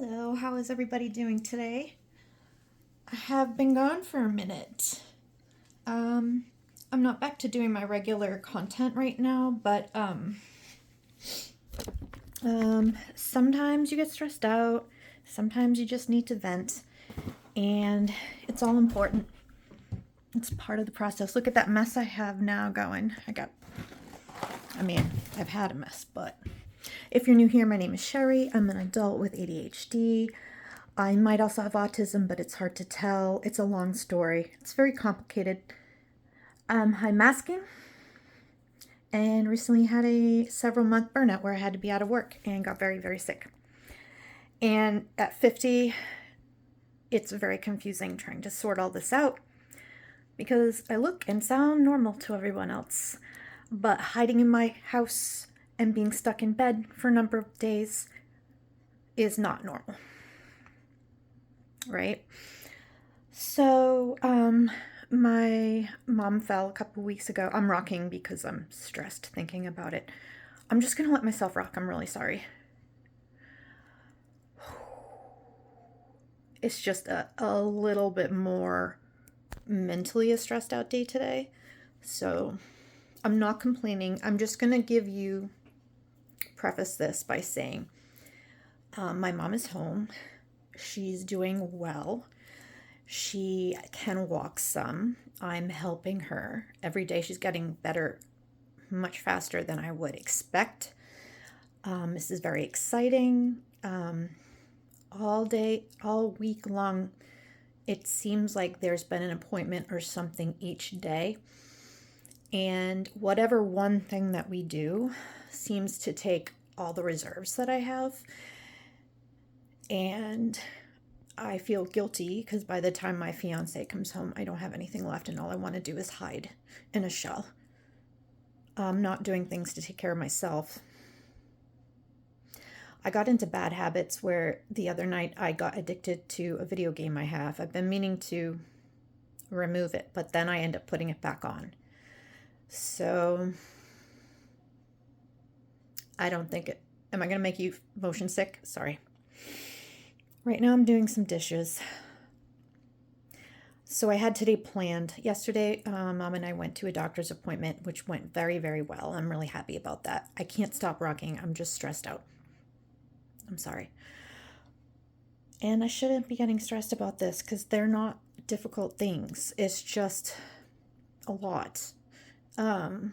Hello, how is everybody doing today? I have been gone for a minute. Um, I'm not back to doing my regular content right now, but sometimes you get stressed out, sometimes you just need to vent, and it's all important. It's part of the process. Look at that mess I have now going. I've had a mess, but if you're new here, my name is Sheri. I'm an adult with ADHD. I might also have autism, but it's hard to tell. It's a long story. It's very complicated. I'm masking and recently had a several month burnout where I had to be out of work and got very, very sick. And at 50, it's very confusing trying to sort all this out because I look and sound normal to everyone else. But hiding in my house and being stuck in bed for a number of days is not normal. Right? So, my mom fell a couple weeks ago. I'm rocking because I'm stressed thinking about it. I'm just gonna let myself rock. I'm really sorry. It's just a little bit more mentally a stressed out day today. So I'm not complaining. I'm just gonna preface this by saying my mom is home. She's doing well. She can walk some. I'm helping her. Every day she's getting better much faster than I would expect. This is very exciting. All week long, it seems like there's been an appointment or something each day. And whatever one thing that we do seems to take all the reserves that I have. And I feel guilty because by the time my fiance comes home, I don't have anything left and all I want to do is hide in a shell. I'm not doing things to take care of myself. I got into bad habits where the other night I got addicted to a video game I have. I've been meaning to remove it, but then I end up putting it back on. So I don't think it. Am I going to make you motion sick? Sorry. Right now I'm doing some dishes. So I had today planned. Yesterday, Mom and I went to a doctor's appointment, which went very, very well. I'm really happy about that. I can't stop rocking. I'm just stressed out. I'm sorry. And I shouldn't be getting stressed about this because they're not difficult things. It's just a lot when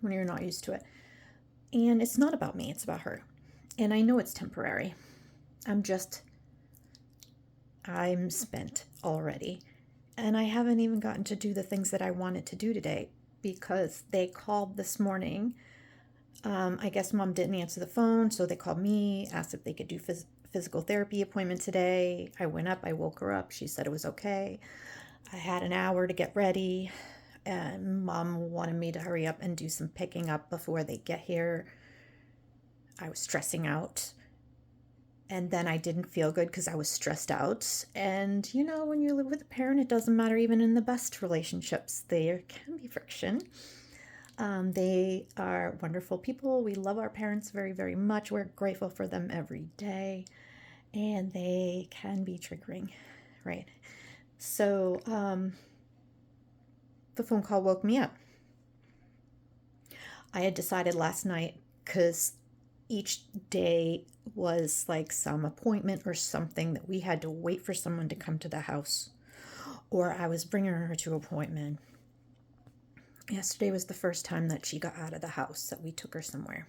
you're not used to it. And it's not about me, it's about her. And I know it's temporary. I'm spent already. And I haven't even gotten to do the things that I wanted to do today because they called this morning. I guess Mom didn't answer the phone, so they called me, asked if they could do physical therapy appointment today. I went up, I woke her up. She said it was okay. I had an hour to get ready, and Mom wanted me to hurry up and do some picking up before they get here. I was stressing out. And then I didn't feel good because I was stressed out. And when you live with a parent, it doesn't matter, even in the best relationships, there can be friction. They are wonderful people. We love our parents very, very much. We're grateful for them every day. And they can be triggering, right? So the phone call woke me up. I had decided last night because each day was like some appointment or something that we had to wait for someone to come to the house, or I was bringing her to an appointment. Yesterday was the first time that she got out of the house, that we took her somewhere.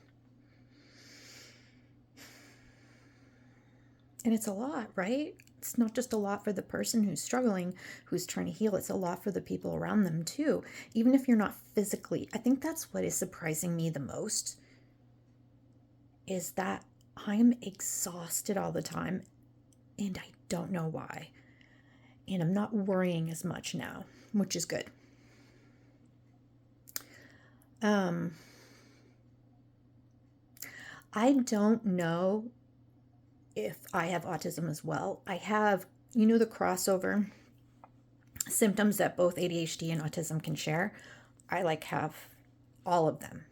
And it's a lot, right? It's not just a lot for the person who's struggling, who's trying to heal. It's a lot for the people around them too. Even if you're not physically, I think that's what is surprising me the most, is that I'm exhausted all the time and I don't know why. And I'm not worrying as much now, which is good. I don't know if I have autism as well. I have, the crossover symptoms that both ADHD and autism can share. I have all of them.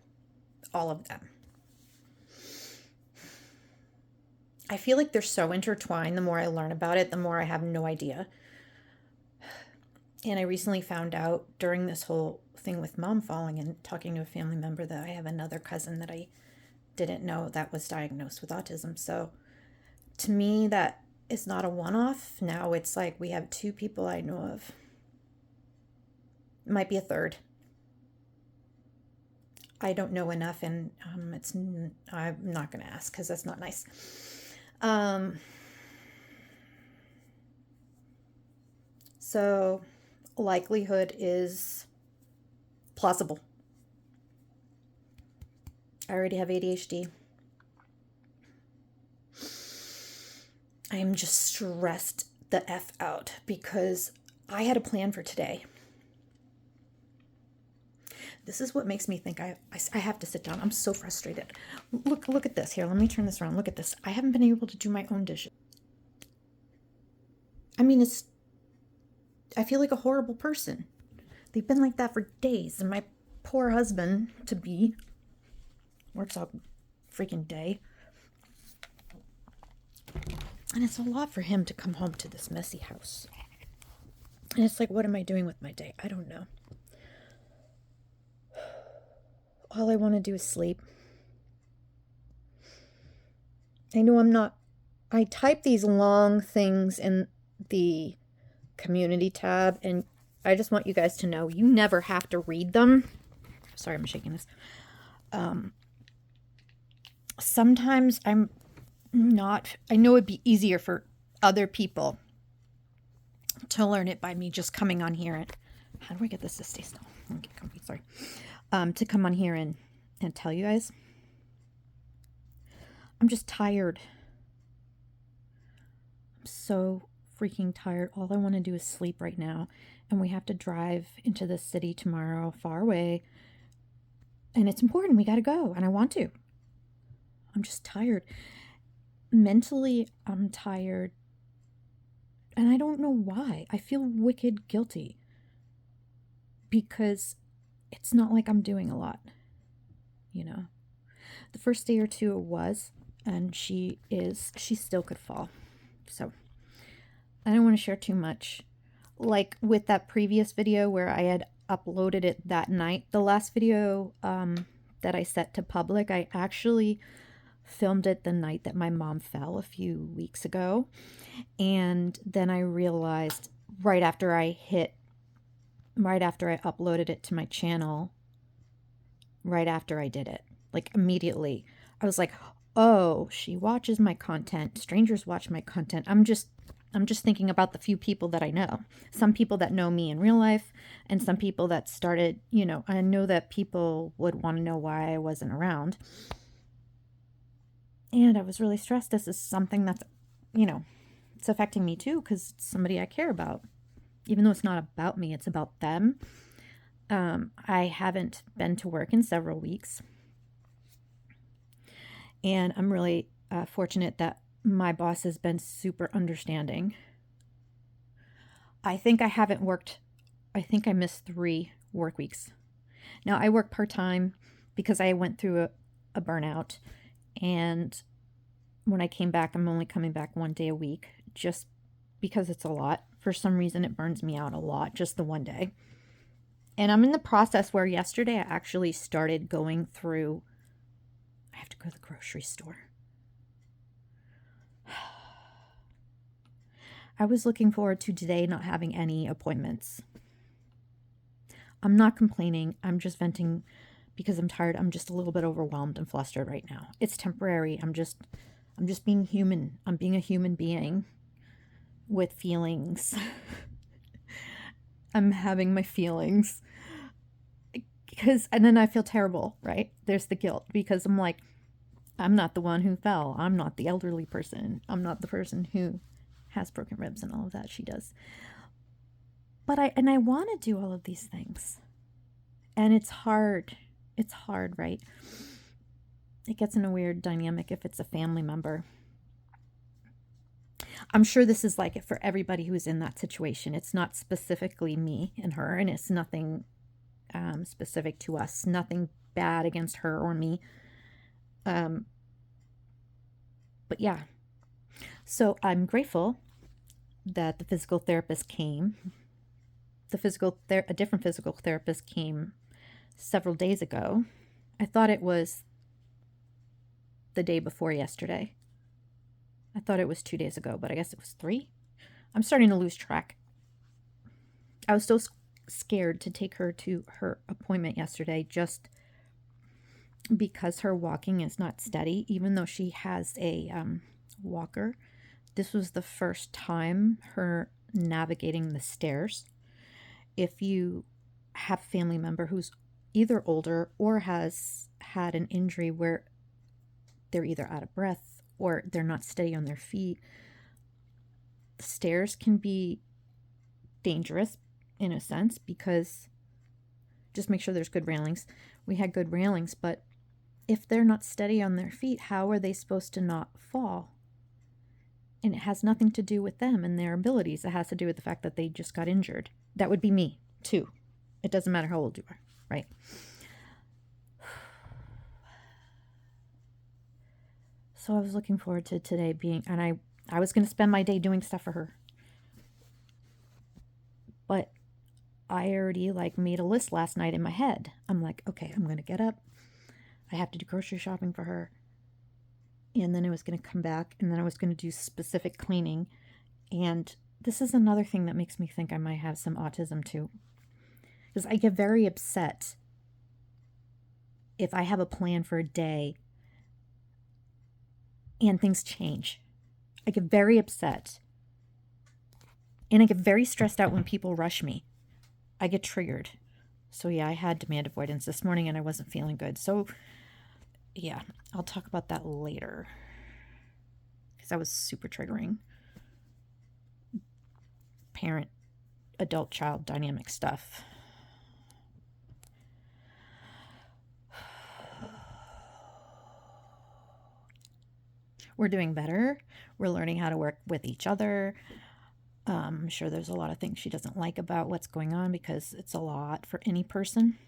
All of them. I feel like they're so intertwined. The more I learn about it, the more I have no idea. And I recently found out during this whole thing with mom falling and talking to a family member that I have another cousin that I didn't know that was diagnosed with autism. So to me, that is not a one-off. Now it's like we have two people I know of. It might be a third. I don't know enough, and I'm not going to ask because that's not nice. So likelihood is plausible. I already have ADHD. I am just stressed the F out because I had a plan for today. This is what makes me think I have to sit down. I'm so frustrated. Look at this. Here, let me turn this around. Look at this. I haven't been able to do my own dishes. I mean, I feel like a horrible person. They've been like that for days, and my poor husband to be works all freaking day. And it's a lot for him to come home to this messy house. And it's like, what am I doing with my day? I don't know. All I want to do is sleep. I know I type these long things in the community tab, and I just want you guys to know you never have to read them. Sorry, I'm shaking this. Sometimes I know it'd be easier for other people to learn it by me just coming on here and, how do I get this to stay still? Let me get comfy, sorry. To come on here and tell you guys. I'm just tired. I'm so freaking tired. All I want to do is sleep right now. And we have to drive into the city tomorrow, far away. And it's important. We got to go. And I want to. I'm just tired. Mentally, I'm tired. And I don't know why. I feel wicked guilty. Because it's not like I'm doing a lot, you know. The first day or two it was, and she still could fall. So I don't want to share too much. Like with that previous video where I had uploaded it that night, the last video that I set to public, I actually filmed it the night that my mom fell a few weeks ago. And then I realized right after I uploaded it to my channel, right after I did it, like immediately, I was like, oh, she watches my content. Strangers watch my content. I'm just thinking about the few people that I know. Some people that know me in real life, and some people that started, I know that people would want to know why I wasn't around. And I was really stressed. This is something that's, it's affecting me too, because it's somebody I care about. Even though it's not about me, it's about them. I haven't been to work in several weeks. And I'm really fortunate that my boss has been super understanding. I think I missed 3 work weeks. Now, I work part-time because I went through a burnout. And when I came back, I'm only coming back 1 day a week, just because it's a lot. For some reason, it burns me out a lot, just the 1 day. And I'm in the process where yesterday I actually started going through, I have to go to the grocery store. I was looking forward to today not having any appointments. I'm not complaining. I'm just venting because I'm tired. I'm just a little bit overwhelmed and flustered right now. It's temporary. I'm just being human. I'm being a human being with feelings. I'm having my feelings. And then I feel terrible, right? There's the guilt because I'm like, I'm not the one who fell. I'm not the elderly person. I'm not the person who has broken ribs and all of that. She does. But I want to do all of these things. And it's hard. It's hard, right? It gets in a weird dynamic if it's a family member. I'm sure this is like it for everybody who's in that situation. It's not specifically me and her, and it's nothing specific to us. Nothing bad against her or me. But yeah, So I'm grateful that the physical therapist came. A different physical therapist came several days ago. I thought it was the day before yesterday. I thought it was 2 days ago, but I guess it was 3. I'm starting to lose track. I was so scared to take her to her appointment yesterday just because her walking is not steady, even though she has a walker. This was the first time her navigating the stairs. If you have a family member who's either older or has had an injury where they're either out of breath or they're not steady on their feet, the stairs can be dangerous in a sense, because just make sure there's good railings. We had good railings, but if they're not steady on their feet, how are they supposed to not fall? And it has nothing to do with them and their abilities. It has to do with the fact that they just got injured. That would be me, too. It doesn't matter how old you are, right? So I was looking forward to today being, and I was going to spend my day doing stuff for her. But I already made a list last night in my head. I'm like, okay, I'm going to get up. I have to do grocery shopping for her. And then I was going to come back, and then I was going to do specific cleaning. And this is another thing that makes me think I might have some autism too. Because I get very upset if I have a plan for a day and things change. I get very upset. And I get very stressed out when people rush me. I get triggered. So yeah, I had demand avoidance this morning and I wasn't feeling good. So yeah, I'll talk about that later. Because that was super triggering. Parent, adult, child dynamic stuff. We're doing better. We're learning how to work with each other. I'm sure there's a lot of things she doesn't like about what's going on because it's a lot for any person.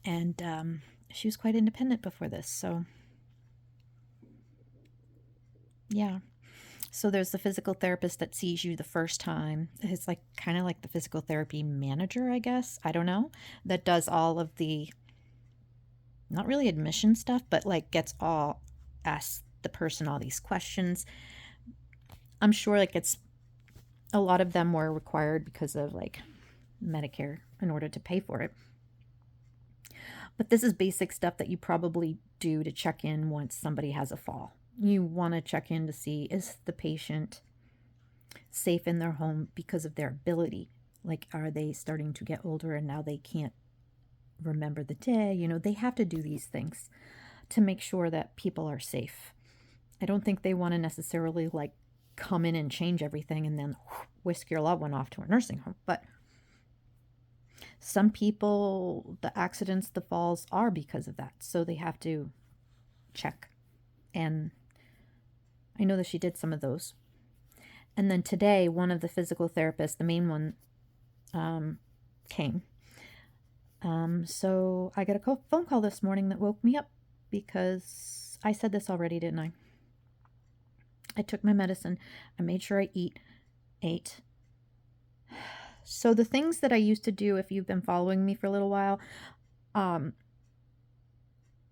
And she was quite independent before this, so yeah. So there's the physical therapist that sees you the first time. It's kind of like the physical therapy manager, I guess. I don't know. That does all of the, not really admission stuff, but asks the person all these questions. I'm sure it's a lot of them were required because of Medicare in order to pay for it. But this is basic stuff that you probably do to check in once somebody has a fall. You want to check in to see, is the patient safe in their home because of their ability? Are they starting to get older and now they can't remember the day? They have to do these things to make sure that people are safe. I don't think they want to necessarily come in and change everything and then whisk your loved one off to a nursing home. But some people, the accidents, the falls are because of that. So they have to check. And I know that she did some of those. And then today, one of the physical therapists, the main one, came. So I got a phone call this morning that woke me up because I said this already, didn't I? I took my medicine. I made sure I ate. So the things that I used to do, if you've been following me for a little while, I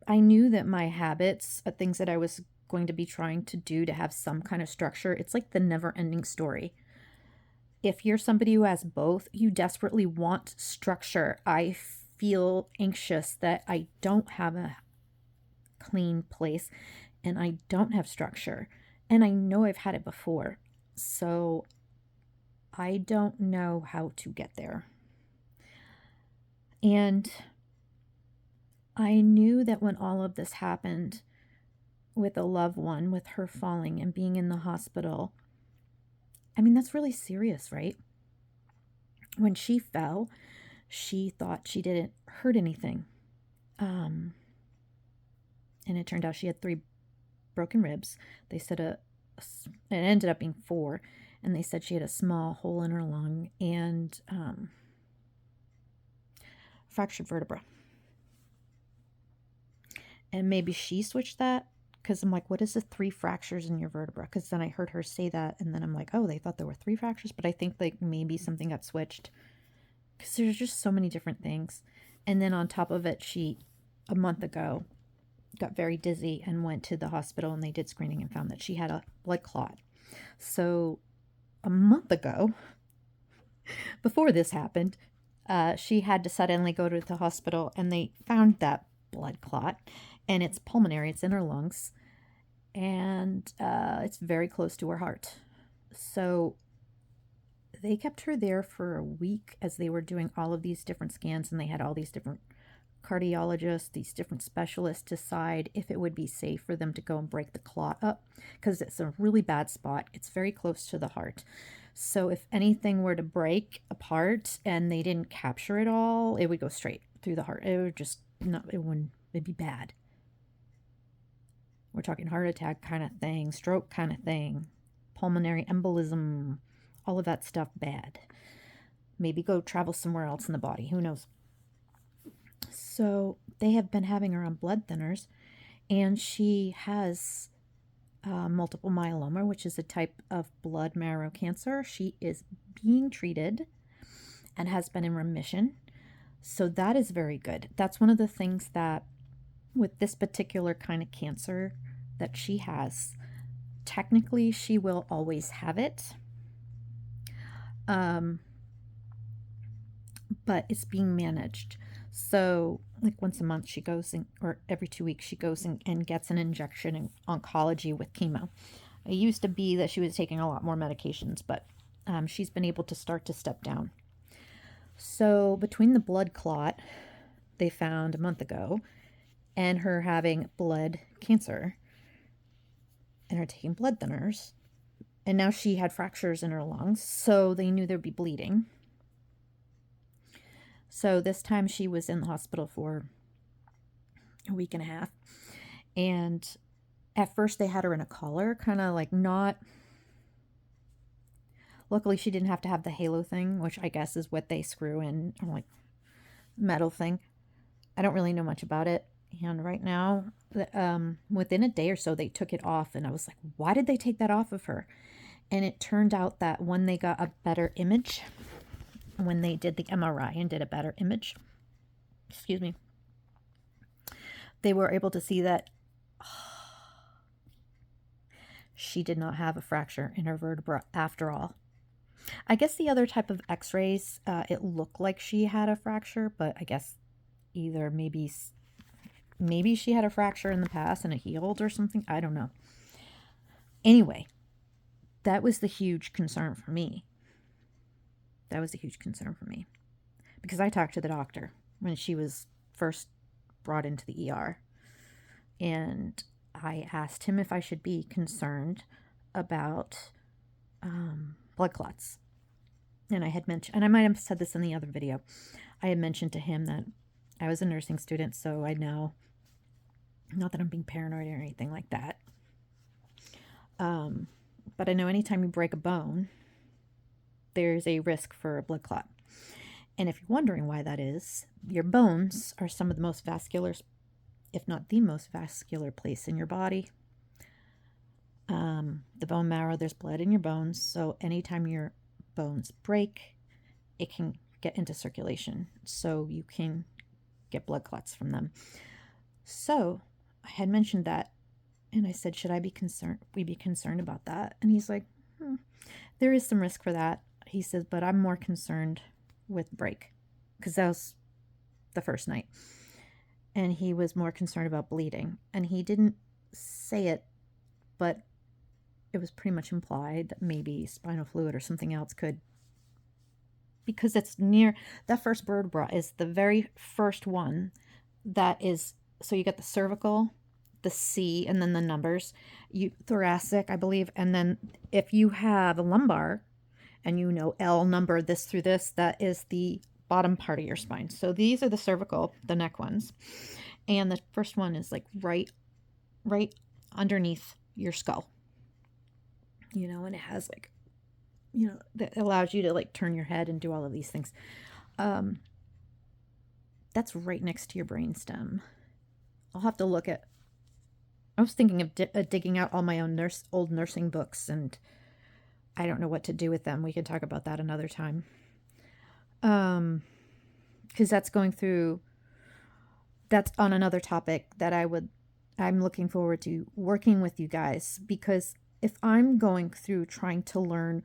knew that my habits, things that I was going to be trying to do to have some kind of structure, it's like the never-ending story. If you're somebody who has both, you desperately want structure. I feel anxious that I don't have a clean place and I don't have structure. And I know I've had it before. So I don't know how to get there. And I knew that when all of this happened with a loved one, with her falling and being in the hospital, that's really serious, right? When she fell, she thought she didn't hurt anything. And it turned out she had 3 broken ribs. They said it ended up being 4. And they said she had a small hole in her lung and fractured vertebra. And maybe she switched that because I'm like, what is the 3 fractures in your vertebra? Because then I heard her say that, and then I'm like, oh, they thought there were 3 fractures, but I think like maybe something got switched because there's just so many different things. And then on top of it, she a month ago got very dizzy and went to the hospital, and they did screening and found that she had a blood clot. So a month ago, before this happened, she had to suddenly go to the hospital, and they found that blood clot, and it's pulmonary, it's in her lungs, and it's very close to her heart. So they kept her there for a week as they were doing all of these different scans, and they had all these different cardiologists, these different specialists decide if it would be safe for them to go and break the clot up, because it's a really bad spot. It's very close to the heart. So if anything were to break apart and they didn't capture it all, it would go straight through the heart. It would just not, it'd be bad. We're talking heart attack kind of thing, stroke kind of thing, pulmonary embolism, all of that stuff bad. Maybe go travel somewhere else in the body. Who knows? So they have been having her on blood thinners, and she has multiple myeloma, which is a type of blood marrow cancer. She is being treated and has been in remission. So that is very good. That's one of the things that with this particular kind of cancer that she has, technically she will always have it. But it's being managed. So like once a month she goes in, or every 2 weeks she goes and gets an injection in oncology with chemo. It used to be that she was taking a lot more medications, but she's been able to start to step down. So between the blood clot they found a month ago and her having blood cancer and her taking blood thinners, and now she had fractures in her lungs, so they knew there'd be bleeding. So this time she was in the hospital for a week and a half. And at first they had her in a collar, kind of like not... Luckily she didn't have to have the halo thing, which I guess is what they screw in, or like metal thing. I don't really know much about it. And right now, within a day or so, they took it off. And I was like, why did they take that off of her? And it turned out that when they got a better image, when they did the MRI and did a better image, excuse me, they were able to see that she did not have a fracture in her vertebra after all. I guess the other type of x-rays, it looked like she had a fracture, but I guess either maybe she had a fracture in the past and it healed or something. I don't know. Anyway, that was the huge concern for me. That was a huge concern for me because I talked to the doctor when she was first brought into the ER, and I asked him if I should be concerned about blood clots. And I had mentioned, and I might have said this in the other video, I had mentioned to him that I was a nursing student, so I know, not that I'm being paranoid or anything like that, but I know anytime you break a bone, there's a risk for a blood clot. And if you're wondering why that is, your bones are some of the most vascular, if not the most vascular place in your body. The bone marrow, there's blood in your bones. So anytime your bones break, it can get into circulation. So you can get blood clots from them. So I had mentioned that, and I said, should I be concerned? We be concerned about that? And he's like, there is some risk for that. He says, but I'm more concerned with break, because that was the first night. And he was more concerned about bleeding. And he didn't say it, but it was pretty much implied that maybe spinal fluid or something else could, because it's near, that first vertebra is the very first one that is, so you get the cervical, the C, and then the numbers, thoracic, I believe. And then if you have a lumbar, and you know L number this through this, that is the bottom part of your spine. So these are the cervical, the neck ones. And the first one is like right underneath your skull. And it has like, that allows you to like turn your head and do all of these things. That's right next to your brainstem. I'll have to look at I was thinking of digging out all my own old nursing books, and I don't know what to do with them. We can talk about that another time. Because that's on another topic that I'm looking forward to working with you guys, because if I'm going through trying to learn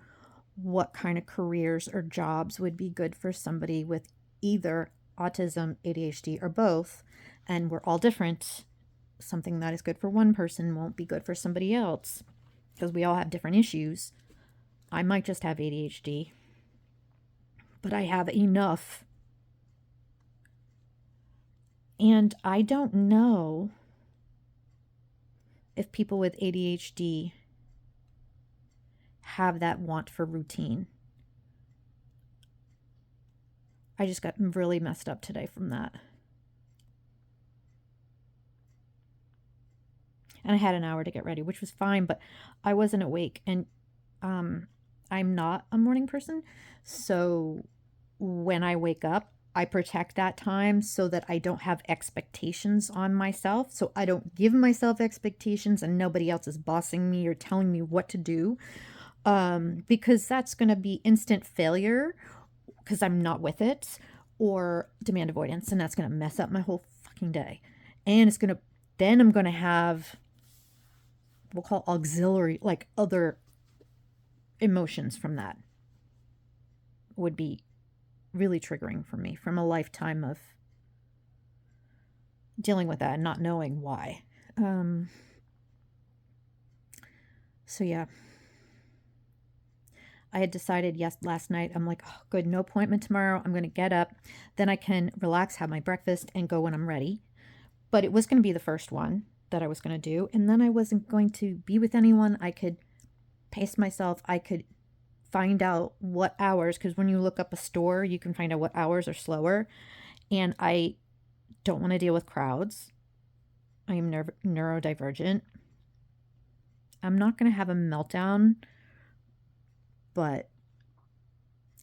what kind of careers or jobs would be good for somebody with either autism, ADHD, or both, and we're all different, something that is good for one person won't be good for somebody else because we all have different issues. I might just have ADHD, but I have enough. And I don't know if people with ADHD have that want for routine. I just got really messed up today from that. And I had an hour to get ready, which was fine, but I wasn't awake. And I'm not a morning person. So when I wake up, I protect that time so that I don't have expectations on myself. So I don't give myself expectations and nobody else is bossing me or telling me what to do. Because that's going to be instant failure because I'm not with it, or demand avoidance. And that's going to mess up my whole fucking day. And then I'm going to have, we'll call auxiliary, like other emotions from that would be really triggering for me from a lifetime of dealing with that and not knowing why. So yeah, I had decided last night, I'm like, oh, good, no appointment tomorrow. I'm going to get up. Then I can relax, have my breakfast, and go when I'm ready. But it was going to be the first one that I was going to do. And then I wasn't going to be with anyone. I could pace myself. I could find out what hours, because when you look up a store, you can find out what hours are slower. And I don't want to deal with crowds. I am neurodivergent. I'm not going to have a meltdown,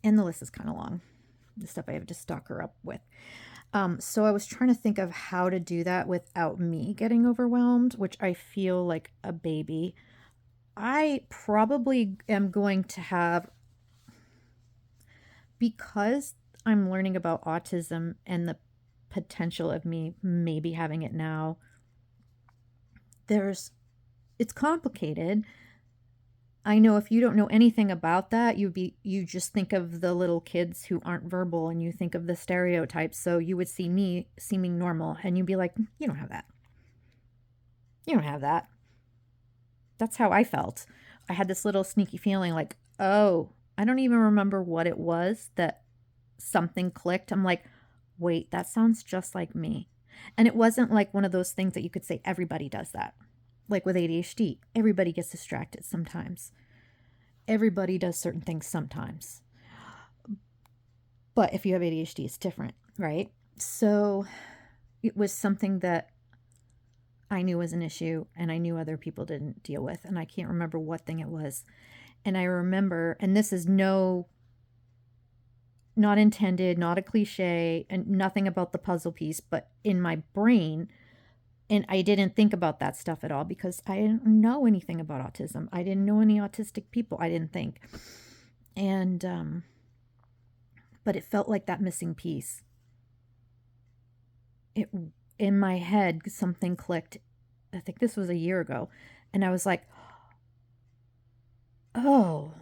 and the list is kind of long, the stuff I have to stock her up with. So I was trying to think of how to do that without me getting overwhelmed, which I feel like a baby. I probably am going to have, because I'm learning about autism and the potential of me maybe having it now, it's complicated. I know if you don't know anything about that, you just think of the little kids who aren't verbal and you think of the stereotypes. So you would see me seeming normal and you'd be like, you don't have that. You don't have that. That's how I felt. I had this little sneaky feeling like, oh, I don't even remember what it was, that something clicked. I'm like, wait, that sounds just like me. And it wasn't like one of those things that you could say everybody does that. Like with ADHD, everybody gets distracted sometimes. Everybody does certain things sometimes. But if you have ADHD, it's different, right? So it was something that I knew was an issue and I knew other people didn't deal with. And I can't remember what thing it was. And I remember, and this is not intended, not a cliche, and nothing about the puzzle piece, but in my brain, and I didn't think about that stuff at all because I didn't know anything about autism. I didn't know any autistic people, I didn't think. And, but it felt like that missing piece. In my head, something clicked. I think this was a year ago. And I was like, oh.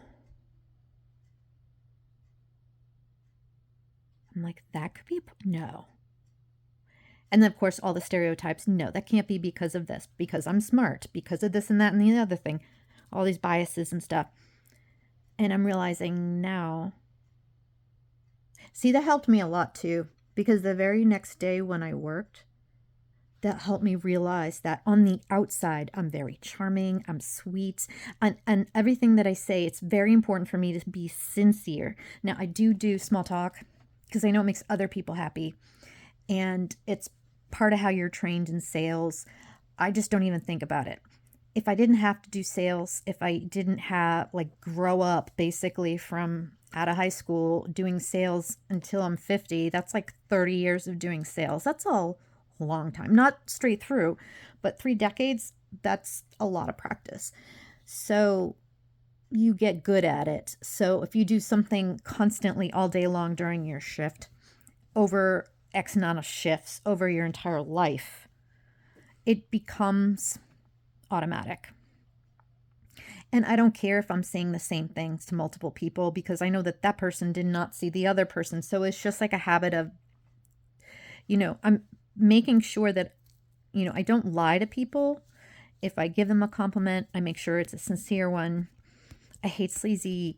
I'm like, that could be, no. And then, of course, all the stereotypes. No, that can't be because of this, because I'm smart, because of this and that and the other thing. All these biases and stuff. And I'm realizing now. See, that helped me a lot too, because the very next day when I worked, that helped me realize that on the outside, I'm very charming, I'm sweet, and everything that I say, it's very important for me to be sincere. Now, I do small talk because I know it makes other people happy. And it's part of how you're trained in sales. I just don't even think about it. If I didn't have to do sales, if I didn't grow up basically from out of high school doing sales until I'm 50, that's like 30 years of doing sales. That's all a long time. Not straight through, but 3 decades, that's a lot of practice. So you get good at it. So if you do something constantly all day long during your shift, over X amount of shifts over your entire life, it becomes automatic. And I don't care if I'm saying the same things to multiple people, because I know that that person did not see the other person. So it's just like a habit of, I'm making sure that, I don't lie to people. If I give them a compliment, I make sure it's a sincere one. I hate sleazy,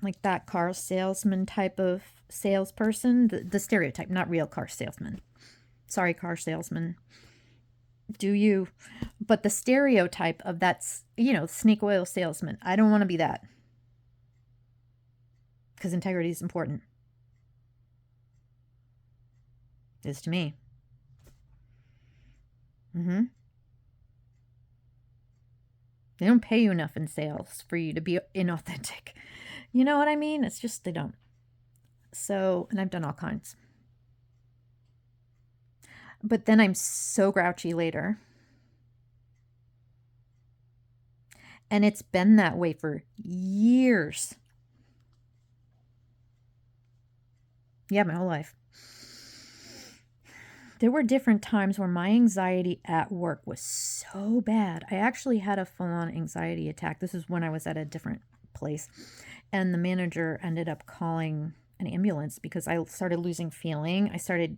like that car salesman type of salesperson, the stereotype, not real car salesman. Sorry, car salesman. Do you? But the stereotype of that's, snake oil salesman. I don't want to be that. Because integrity is important. It is to me. They don't pay you enough in sales for you to be inauthentic. You know what I mean? It's just they don't. So, and I've done all kinds. But then I'm so grouchy later. And it's been that way for years. Yeah, my whole life. There were different times where my anxiety at work was so bad. I actually had a full-on anxiety attack. This is when I was at a different place. And the manager ended up calling an ambulance because I started losing feeling. I started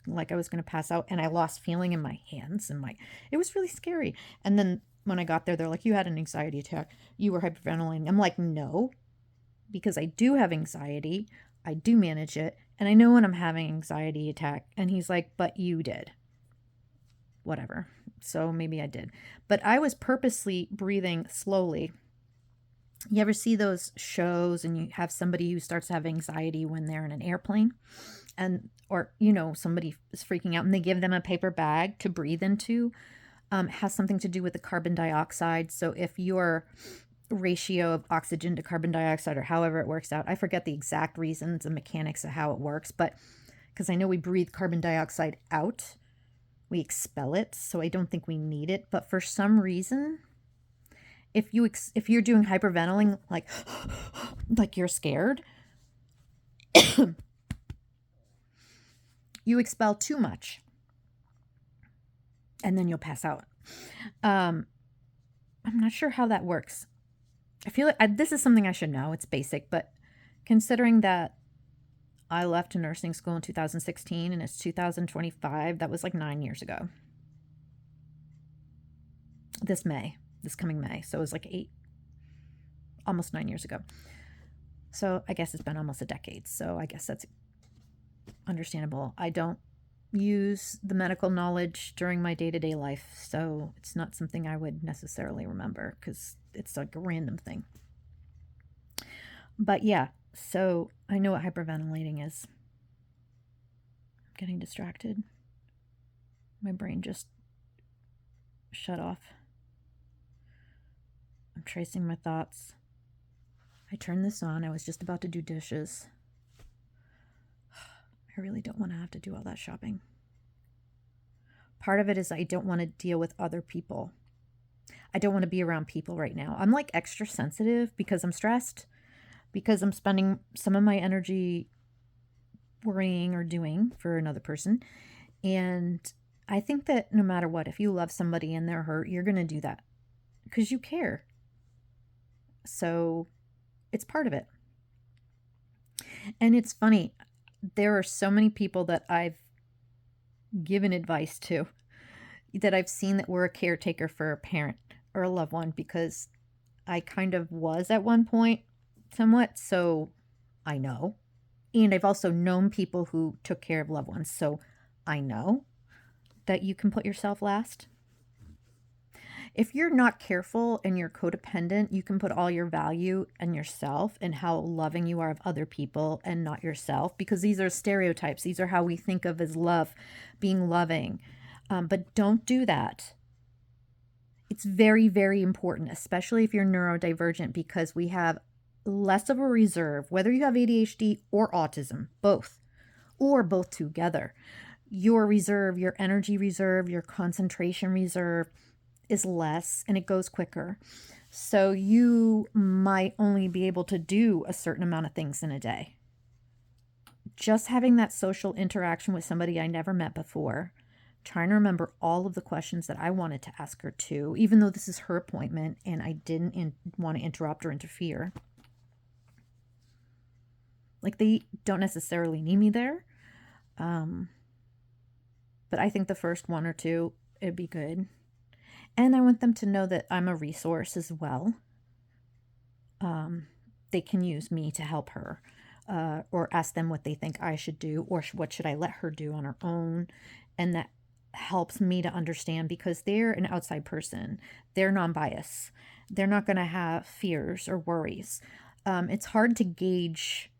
like I was going to pass out, and I lost feeling in my hands and it was really scary. And then when I got there, they're like, you had an anxiety attack. You were hyperventilating. I'm like, no, because I do have anxiety. I do manage it. And I know when I'm having anxiety attack. And he's like, but you did. Whatever. So maybe I did. But I was purposely breathing slowly. You ever see those shows and you have somebody who starts to have anxiety when they're in an airplane? Or somebody is freaking out and they give them a paper bag to breathe into. Has something to do with the carbon dioxide. So if your ratio of oxygen to carbon dioxide, or however it works out, I forget the exact reasons and mechanics of how it works, but because I know we breathe carbon dioxide out, we expel it, so I don't think we need it. But for some reason, if you're doing hyperventilating, like you're scared, you expel too much, and then you'll pass out. I'm not sure how that works. I feel like this is something I should know. It's basic, but considering that I left nursing school in 2016 and it's 2025, that was like 9 years ago. This coming May. So it was like almost 9 years ago. So I guess it's been almost a decade. So I guess that's understandable. I don't use the medical knowledge during my day-to-day life, so it's not something I would necessarily remember because it's like a random thing. But yeah, so I know what hyperventilating is. I'm getting distracted. My brain just shut off. I'm tracing my thoughts. I turned this on. I was just about to do dishes. I really don't want to have to do all that shopping. Part of it is I don't want to deal with other people. I don't want to be around people right now. I'm like extra sensitive because I'm stressed, because I'm spending some of my energy worrying or doing for another person. And I think that no matter what, if you love somebody and they're hurt, you're going to do that because you care. So it's part of it. And it's funny. There are so many people that I've given advice to that I've seen that were a caretaker for a parent or a loved one, because I kind of was at one point somewhat. So I know. And I've also known people who took care of loved ones. So I know that you can put yourself last. If you're not careful and you're codependent, you can put all your value in yourself and how loving you are of other people and not yourself, because these are stereotypes. These are how we think of as love, being loving. But don't do that. It's very, very important, especially if you're neurodivergent, because we have less of a reserve, whether you have ADHD or autism, both, or both together. Your reserve, your energy reserve, your concentration reserve is less and it goes quicker. So you might only be able to do a certain amount of things in a day. Just having that social interaction with somebody I never met before, trying to remember all of the questions that I wanted to ask her too, even though this is her appointment and I didn't want to interrupt or interfere. Like, they don't necessarily need me there. But I think the first one or two, it'd be good. And I want them to know that I'm a resource as well. They can use me to help her, or ask them what they think I should do, or what should I let her do on her own. And that helps me to understand, because they're an outside person. They're non-biased. They're not going to have fears or worries. It's hard to gauge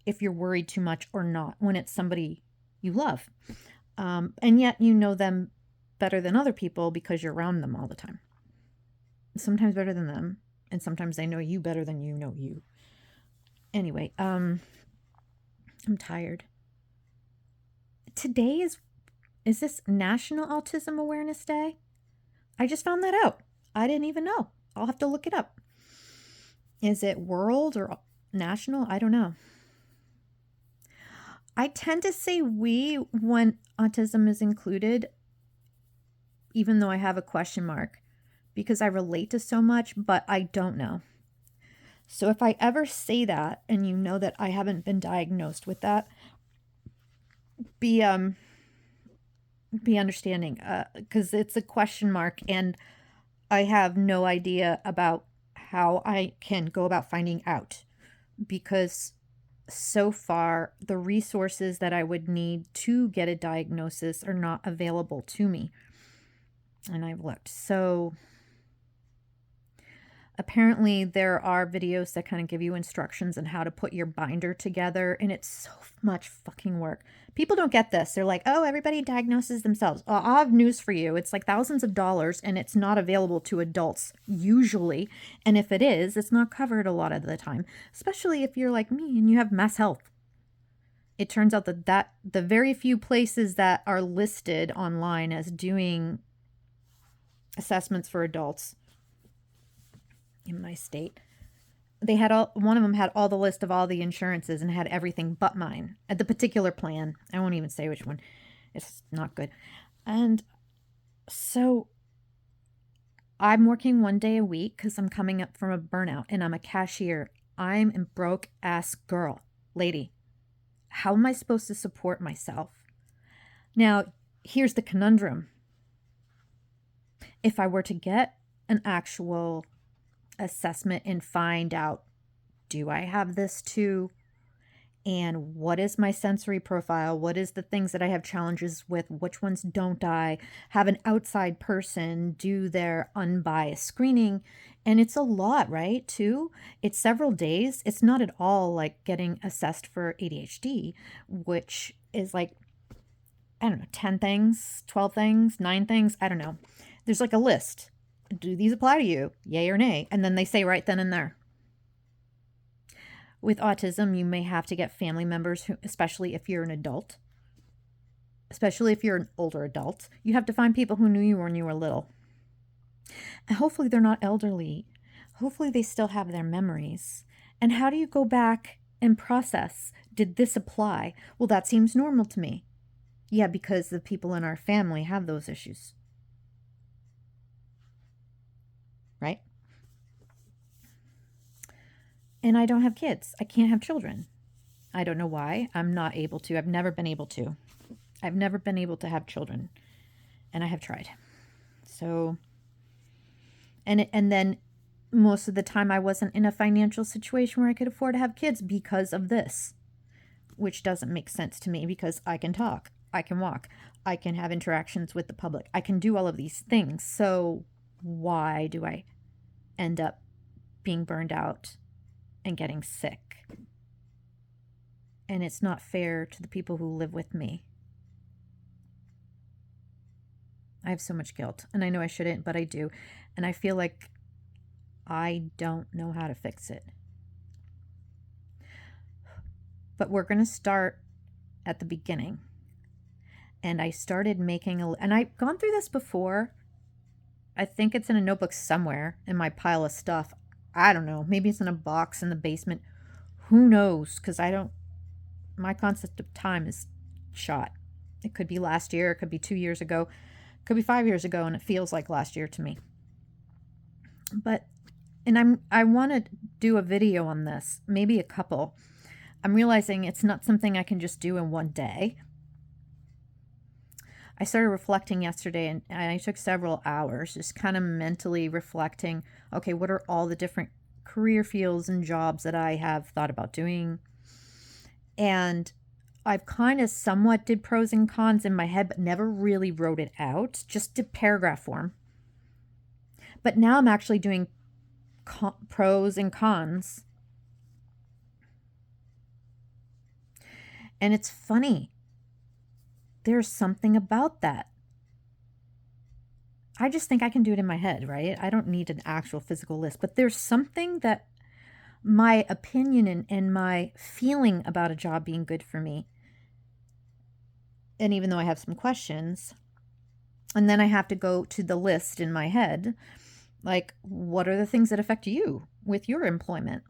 if you're worried too much or not when it's somebody you love. And yet you know them better than other people because you're around them all the time. Sometimes better than them, and sometimes they know you better than you know you. Anyway, I'm tired. Today is this National Autism Awareness Day? I just found that out. I didn't even know. I'll have to look it up. Is it world or national? I don't know. I tend to say we when autism is included, even though I have a question mark, because I relate to so much, but I don't know. So if I ever say that and you know that I haven't been diagnosed with that, be understanding, because it's a question mark and I have no idea about how I can go about finding out, because so far the resources that I would need to get a diagnosis are not available to me. And I've looked. So apparently there are videos that kind of give you instructions on how to put your binder together, and it's so much fucking work. People don't get this. They're like, oh, everybody diagnoses themselves. I'll have news for you. It's like thousands of dollars, and it's not available to adults usually. And if it is, it's not covered a lot of the time, especially if you're like me and you have mass health. It turns out that the very few places that are listed online as doing assessments for adults in my state, they had one of them had all the list of all the insurances and had everything but mine at the particular plan. I won't even say which one. It's not good. And so I'm working 1 day a week because I'm coming up from a burnout, and I'm a cashier. I'm a broke ass girl, lady. How am I supposed to support myself? Now, here's the conundrum. If I were to get an actual assessment and find out, do I have this too? And what is my sensory profile? What is the things that I have challenges with? Which ones don't I? Have an outside person do their unbiased screening. And it's a lot, right? Too. It's several days. It's not at all like getting assessed for ADHD, which is like, I don't know, 10 things, 12 things, 9 things. I don't know. There's like a list. Do these apply to you? Yay or nay? And then they say right then and there. With autism, you may have to get family members, who, especially if you're an adult, especially if you're an older adult, you have to find people who knew you when you were little. And hopefully they're not elderly. Hopefully they still have their memories. And how do you go back and process? Did this apply? Well, that seems normal to me. Yeah, because the people in our family have those issues. Right? And I don't have kids. I can't have children. I don't know why. I'm not able to. I've never been able to. I've never been able to have children. And I have tried. So, and then most of the time I wasn't in a financial situation where I could afford to have kids because of this, which doesn't make sense to me because I can talk, I can walk, I can have interactions with the public, I can do all of these things. So why do I end up being burned out and getting sick? And it's not fair to the people who live with me. I have so much guilt, and I know I shouldn't, but I do. And I feel like I don't know how to fix it. But we're going to start at the beginning. And I started making and I've gone through this before. I think it's in a notebook somewhere in my pile of stuff. I don't know. Maybe it's in a box in the basement. Who knows? Because my concept of time is shot. It could be last year. It could be 2 years ago. It could be 5 years ago, and it feels like last year to me. But, and I want to do a video on this, maybe a couple. I'm realizing it's not something I can just do in one day. I started reflecting yesterday, and I took several hours just kind of mentally reflecting, okay, what are all the different career fields and jobs that I have thought about doing? And I've kind of somewhat did pros and cons in my head, but never really wrote it out, just did paragraph form. But now I'm actually doing pros and cons. And it's funny. There's something about that. I just think I can do it in my head, right? I don't need an actual physical list, but there's something that my opinion and my feeling about a job being good for me. And even though I have some questions, and then I have to go to the list in my head, like, what are the things that affect you with your employment?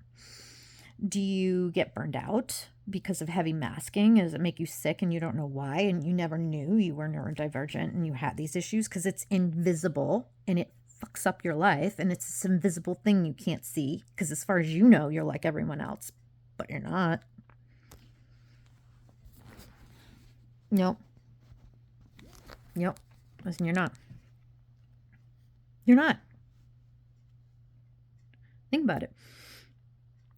Do you get burned out because of heavy masking? Does it make you sick and you don't know why? And you never knew you were neurodivergent and you had these issues because it's invisible and it fucks up your life. And it's this invisible thing you can't see because as far as you know, you're like everyone else, but you're not. Nope. Listen, you're not. You're not. Think about it.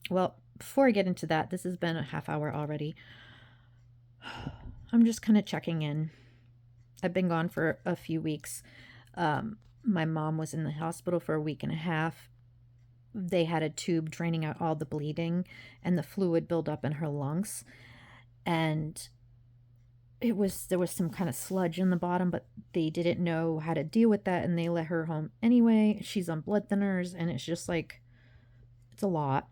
Well, before I get into that, this has been a half hour already. I'm just kind of checking in. I've been gone for a few weeks. My mom was in the hospital for a week and a half. They had a tube draining out all the bleeding and the fluid buildup in her lungs. And there was some kind of sludge in the bottom, but they didn't know how to deal with that, and they let her home anyway. She's on blood thinners, and it's just like, it's a lot.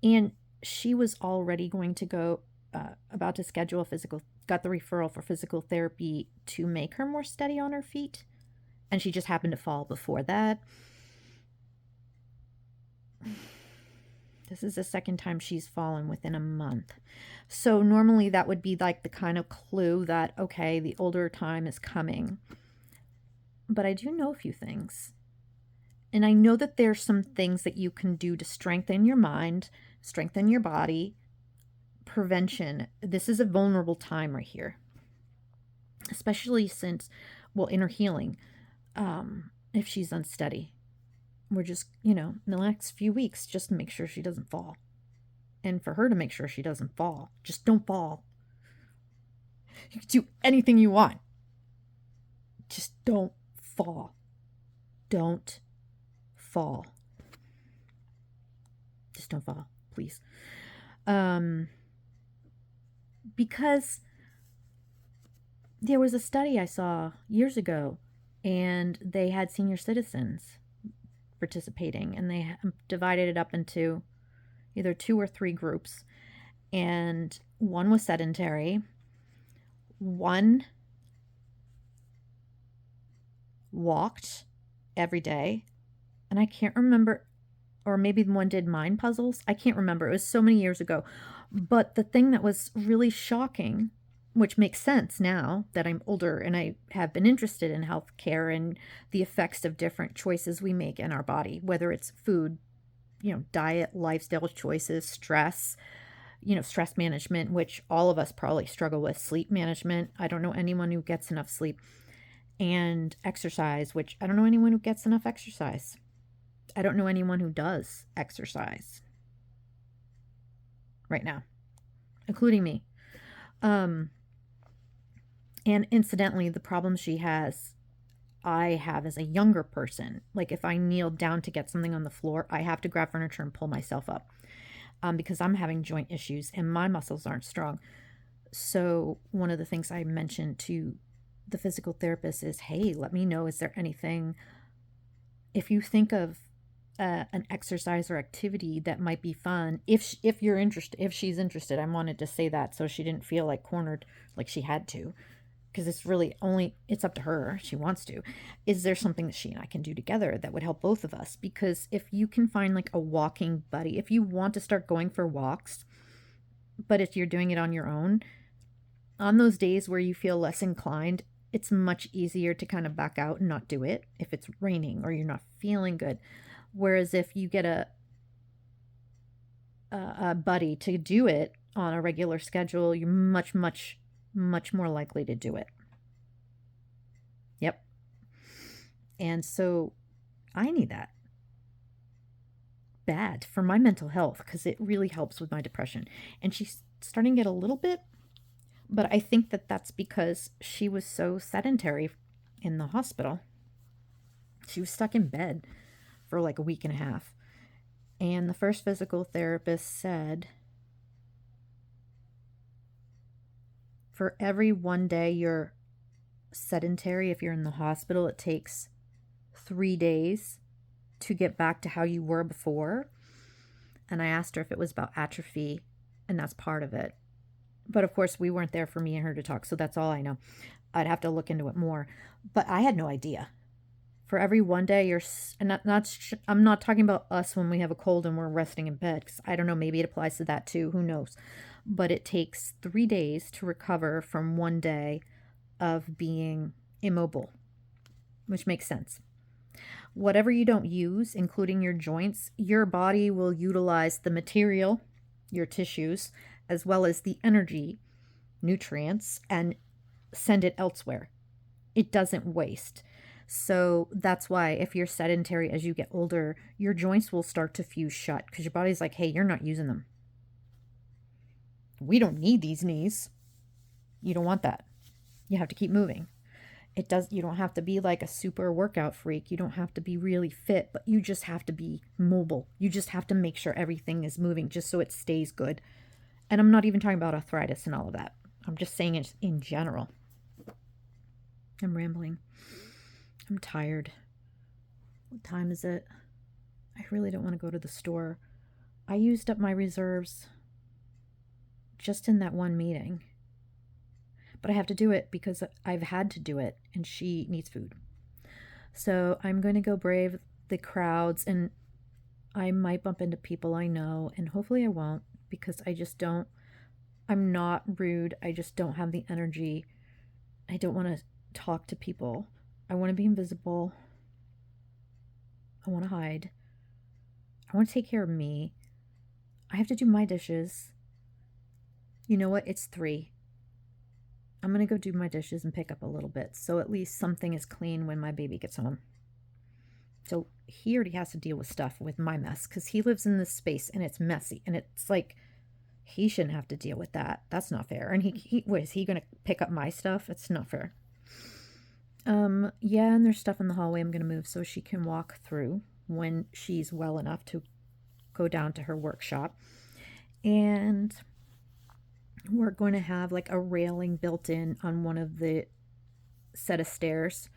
And she was already going to go, about to schedule got the referral for physical therapy to make her more steady on her feet. And she just happened to fall before that. This is the second time she's fallen within a month. So normally that would be like the kind of clue that, okay, the older time is coming. But I do know a few things. And I know that there's some things that you can do to strengthen your mind, strengthen your body. Prevention. This is a vulnerable time right here. Especially since, well, inner healing, if she's unsteady. We're just, in the next few weeks, just to make sure she doesn't fall. And for her to make sure she doesn't fall. Just don't fall. You can do anything you want. Just don't fall. Don't fall. Just don't fall, please. Because there was a study I saw years ago, and they had senior citizens participating, and they divided it up into either 2 or 3 groups, and one was sedentary, one walked every day, and I can't remember, or maybe one did mind puzzles. I can't remember. It was so many years ago. But the thing that was really shocking, which makes sense now that I'm older and I have been interested in healthcare and the effects of different choices we make in our body, whether it's food, diet, lifestyle choices, stress, stress management, which all of us probably struggle with, sleep management. I don't know anyone who gets enough sleep, and exercise, which I don't know anyone who gets enough exercise. I don't know anyone who does exercise right now, including me. And incidentally, the problems she has, I have as a younger person. Like if I kneel down to get something on the floor, I have to grab furniture and pull myself up, because I'm having joint issues and my muscles aren't strong. So one of the things I mentioned to the physical therapist is, hey, let me know, is there anything, if you think of an exercise or activity that might be fun, if she's interested. I wanted to say that so she didn't feel like cornered, like she had to, because it's up to her. She wants to. Is there something that she and I can do together that would help both of us? Because if you can find like a walking buddy, if you want to start going for walks, but if you're doing it on your own, on those days where you feel less inclined, it's much easier to kind of back out and not do it if it's raining or you're not feeling good. Whereas if you get a buddy to do it on a regular schedule, you're much, much, much more likely to do it. Yep. And so I need that bad for my mental health because it really helps with my depression. And she's starting to get a little bit, but I think that that's because she was so sedentary in the hospital. She was stuck in bed for like a week and a half. And the first physical therapist said, for every one day you're sedentary, if you're in the hospital, it takes 3 days to get back to how you were before. And I asked her if it was about atrophy, and that's part of it. But of course, we weren't there for me and her to talk, so that's all I know. I'd have to look into it more. But I had no idea. For every one day I'm not talking about us when we have a cold and we're resting in bed, because I don't know, maybe it applies to that too, who knows. But it takes 3 days to recover from one day of being immobile, which makes sense. Whatever you don't use, including your joints, your body will utilize the material, your tissues, as well as the energy, nutrients, and send it elsewhere. It doesn't waste. So that's why if you're sedentary as you get older, your joints will start to fuse shut because your body's like, hey, you're not using them. We don't need these knees. You don't want that. You have to keep moving. You don't have to be like a super workout freak. You don't have to be really fit, but you just have to be mobile. You just have to make sure everything is moving just so it stays good. And I'm not even talking about arthritis and all of that. I'm just saying it in general. I'm rambling. I'm tired. What time is it? I really don't want to go to the store. I used up my reserves just in that one meeting. But I have to do it because I've had to do it, and she needs food. So I'm going to go brave the crowds, and I might bump into people I know, and hopefully I won't, because I'm not rude. I just don't have the energy. I don't want to talk to people. I want to be invisible. I want to hide. I want to take care of me. I have to do my dishes. You know what? It's 3. I'm going to go do my dishes and pick up a little bit, so at least something is clean when my baby gets home. So he already has to deal with stuff with my mess because he lives in this space and it's messy, and it's like he shouldn't have to deal with that. That's not fair. And is he going to pick up my stuff? It's not fair. Yeah, and there's stuff in the hallway I'm going to move so she can walk through when she's well enough to go down to her workshop. And we're going to have like a railing built in on one of the set of stairs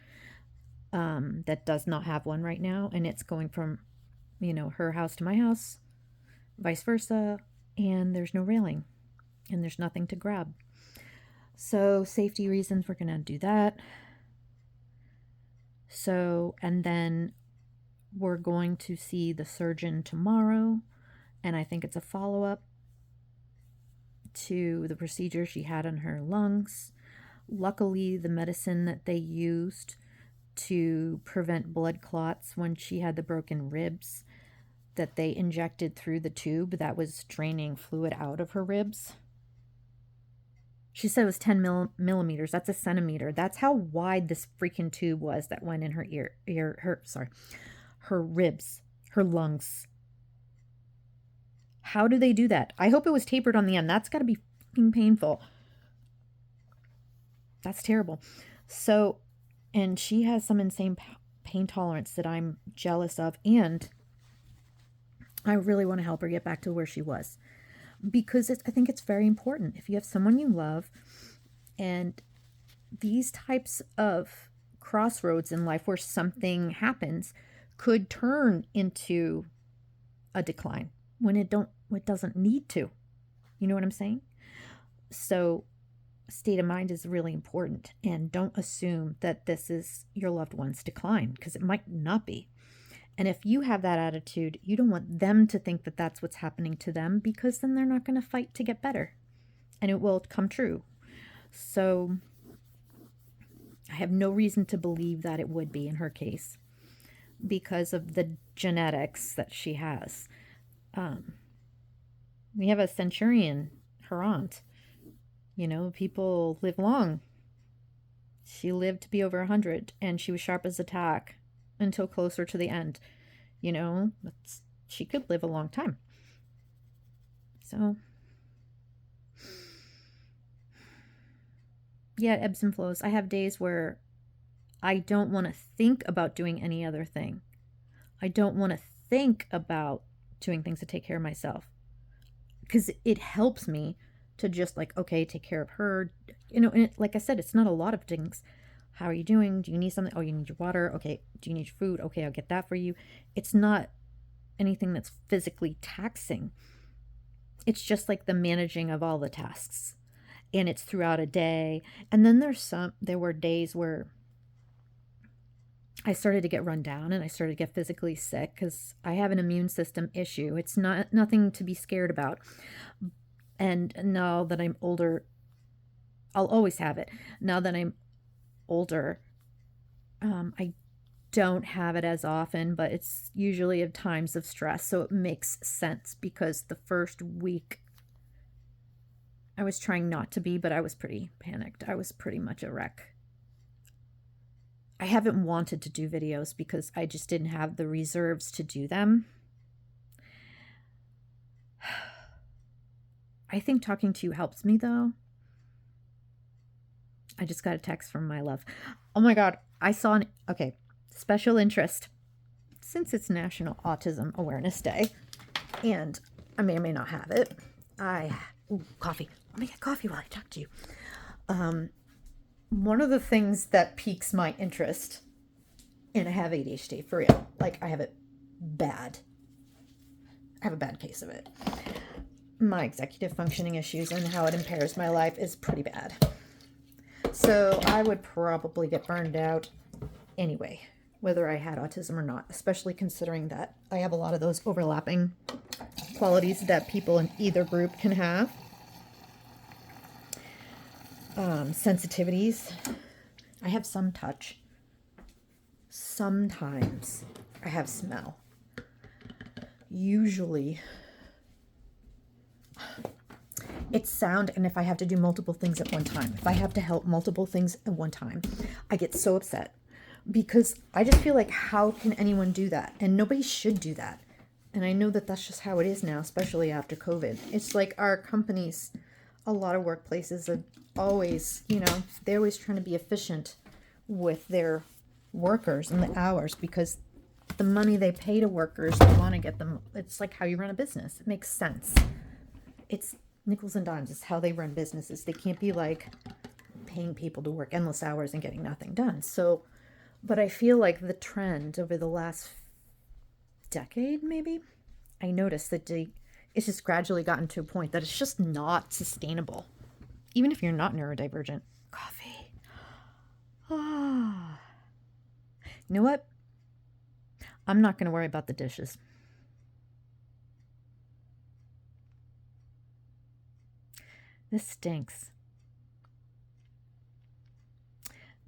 that does not have one right now. And it's going from, her house to my house, vice versa. And there's no railing and there's nothing to grab. So safety reasons, we're going to do that. So, and then we're going to see the surgeon tomorrow. And I think it's a follow-up to the procedure she had on her lungs. Luckily, the medicine that they used to prevent blood clots when she had the broken ribs that they injected through the tube that was draining fluid out of her ribs. She said it was 10 millimeters. That's a centimeter. That's how wide this freaking tube was that went in her her ribs, her lungs. How do they do that? I hope it was tapered on the end. That's got to be fucking painful. That's terrible. So, and she has some insane pain tolerance that I'm jealous of. And I really want to help her get back to where she was. Because I think it's very important. If you have someone you love, and these types of crossroads in life where something happens could turn into a decline when it doesn't need to. You know what I'm saying? So state of mind is really important. And don't assume that this is your loved one's decline, because it might not be. And if you have that attitude, you don't want them to think that that's what's happening to them, because then they're not going to fight to get better. And it will come true. So I have no reason to believe that it would be in her case because of the genetics that she has. We have a centurion, her aunt. You know, people live long. She lived to be over 100, and she was sharp as a tack until closer to the end. You know, she could live a long time. So, yeah, it ebbs and flows. I have days where I don't want to think about doing any other thing. I don't want to think about doing things to take care of myself, because it helps me to just like, okay, take care of her. You know, and like I said, it's not a lot of things. How are you doing? Do you need something? Oh, you need your water. Okay. Do you need your food? Okay, I'll get that for you. It's not anything that's physically taxing. It's just like the managing of all the tasks. And it's throughout a day. And then there were days where I started to get run down and I started to get physically sick because I have an immune system issue. It's nothing to be scared about. And now that I'm older, I'll always have it. Now that I'm older, I don't have it as often, but it's usually at times of stress. So it makes sense, because the first week I was trying not to be, but I was pretty panicked. I was pretty much a wreck. I haven't wanted to do videos because I just didn't have the reserves to do them. I think talking to you helps me, though. I just got a text from my love. Oh my God, I saw special interest. Since it's National Autism Awareness Day, and I may or may not have it, coffee. Let me get coffee while I talk to you. One of the things that piques my interest, and I have ADHD for real, like I have it bad. I have a bad case of it. My executive functioning issues and how it impairs my life is pretty bad. So I would probably get burned out anyway, whether I had autism or not, especially considering that I have a lot of those overlapping qualities that people in either group can have. Sensitivities. I have some touch. Sometimes I have smell. Usually it's sound, and if I have to do multiple things at one time, if I have to help multiple things at one time, I get so upset, because I just feel like, how can anyone do that? And nobody should do that. And I know that that's just how it is now, especially after COVID. It's like our companies, a lot of workplaces are always, they're always trying to be efficient with their workers and the hours, because the money they pay to workers, they want to get them. It's like how you run a business. It makes sense. It's nickels and dimes. It's how they run businesses. They can't be like paying people to work endless hours and getting nothing done. So, but I feel like the trend over the last decade, maybe, I noticed that it's just gradually gotten to a point that it's just not sustainable. Even if you're not neurodivergent. Coffee. Ah. You know what? I'm not going to worry about the dishes. This stinks.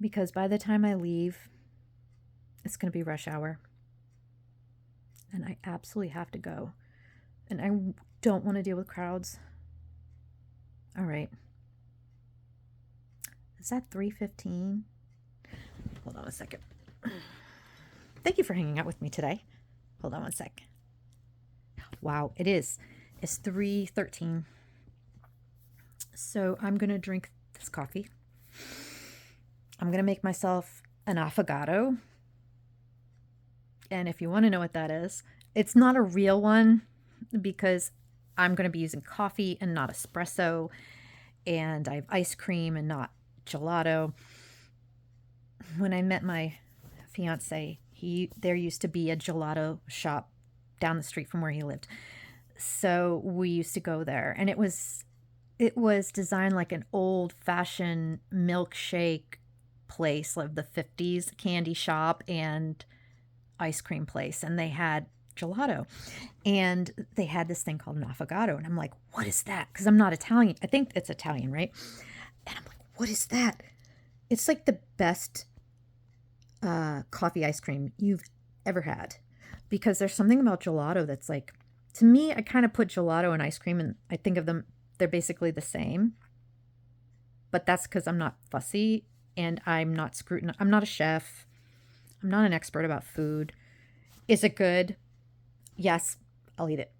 Because by the time I leave, it's going to be rush hour. And I absolutely have to go. And I don't want to deal with crowds. All right. Is that 3:15? Hold on a second. Thank you for hanging out with me today. Hold on one sec. Wow, it is. It's 3:13. So I'm going to drink this coffee. I'm going to make myself an affogato. And if you want to know what that is, it's not a real one, because I'm going to be using coffee and not espresso. And I have ice cream and not gelato. When I met my fiance, there used to be a gelato shop down the street from where he lived. So we used to go there, and it was It was designed like an old-fashioned milkshake place of the 50s, candy shop and ice cream place, and they had gelato. And they had this thing called an affogato, and I'm like, "What is that?" Because I'm not Italian. I think it's Italian, right? And I'm like, "What is that?" It's like the best coffee ice cream you've ever had, because there's something about gelato that's like, to me, I kind of put gelato and ice cream, and I think of them, they're basically the same. But that's because I'm not fussy and I'm not I'm not a chef. I'm not an expert about food. Is it good? Yes, I'll eat it.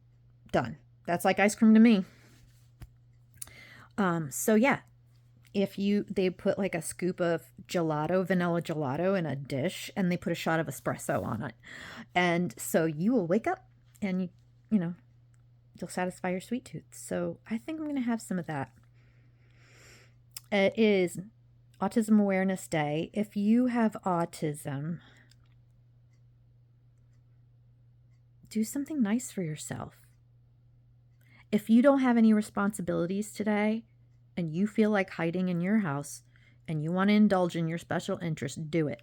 Done. That's like ice cream to me. So yeah, if they put like a scoop of gelato, vanilla gelato in a dish, and they put a shot of espresso on it. And so you will wake up and you know, you'll satisfy your sweet tooth. So I think I'm going to have some of that. It is Autism Awareness Day. If you have autism, do something nice for yourself. If you don't have any responsibilities today and you feel like hiding in your house and you want to indulge in your special interest, do it.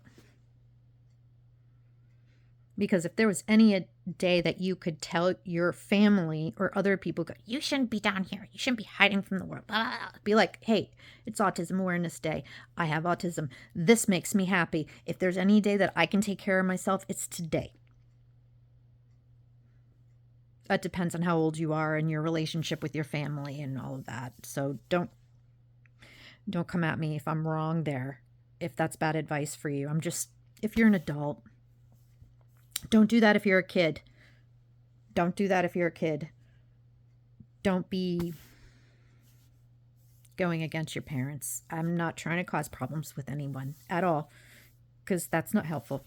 Because if there was any day that you could tell your family or other people, you shouldn't be down here, you shouldn't be hiding from the world, blah, blah, blah. Be like, hey, it's Autism Awareness Day. I have autism. This makes me happy. If there's any day that I can take care of myself, it's today. That depends on how old you are and your relationship with your family and all of that. So don't come at me if I'm wrong there, if that's bad advice for you. If you're an adult, don't do that if you're a kid. Don't do that if you're a kid. Don't be going against your parents. I'm not trying to cause problems with anyone at all, because that's not helpful.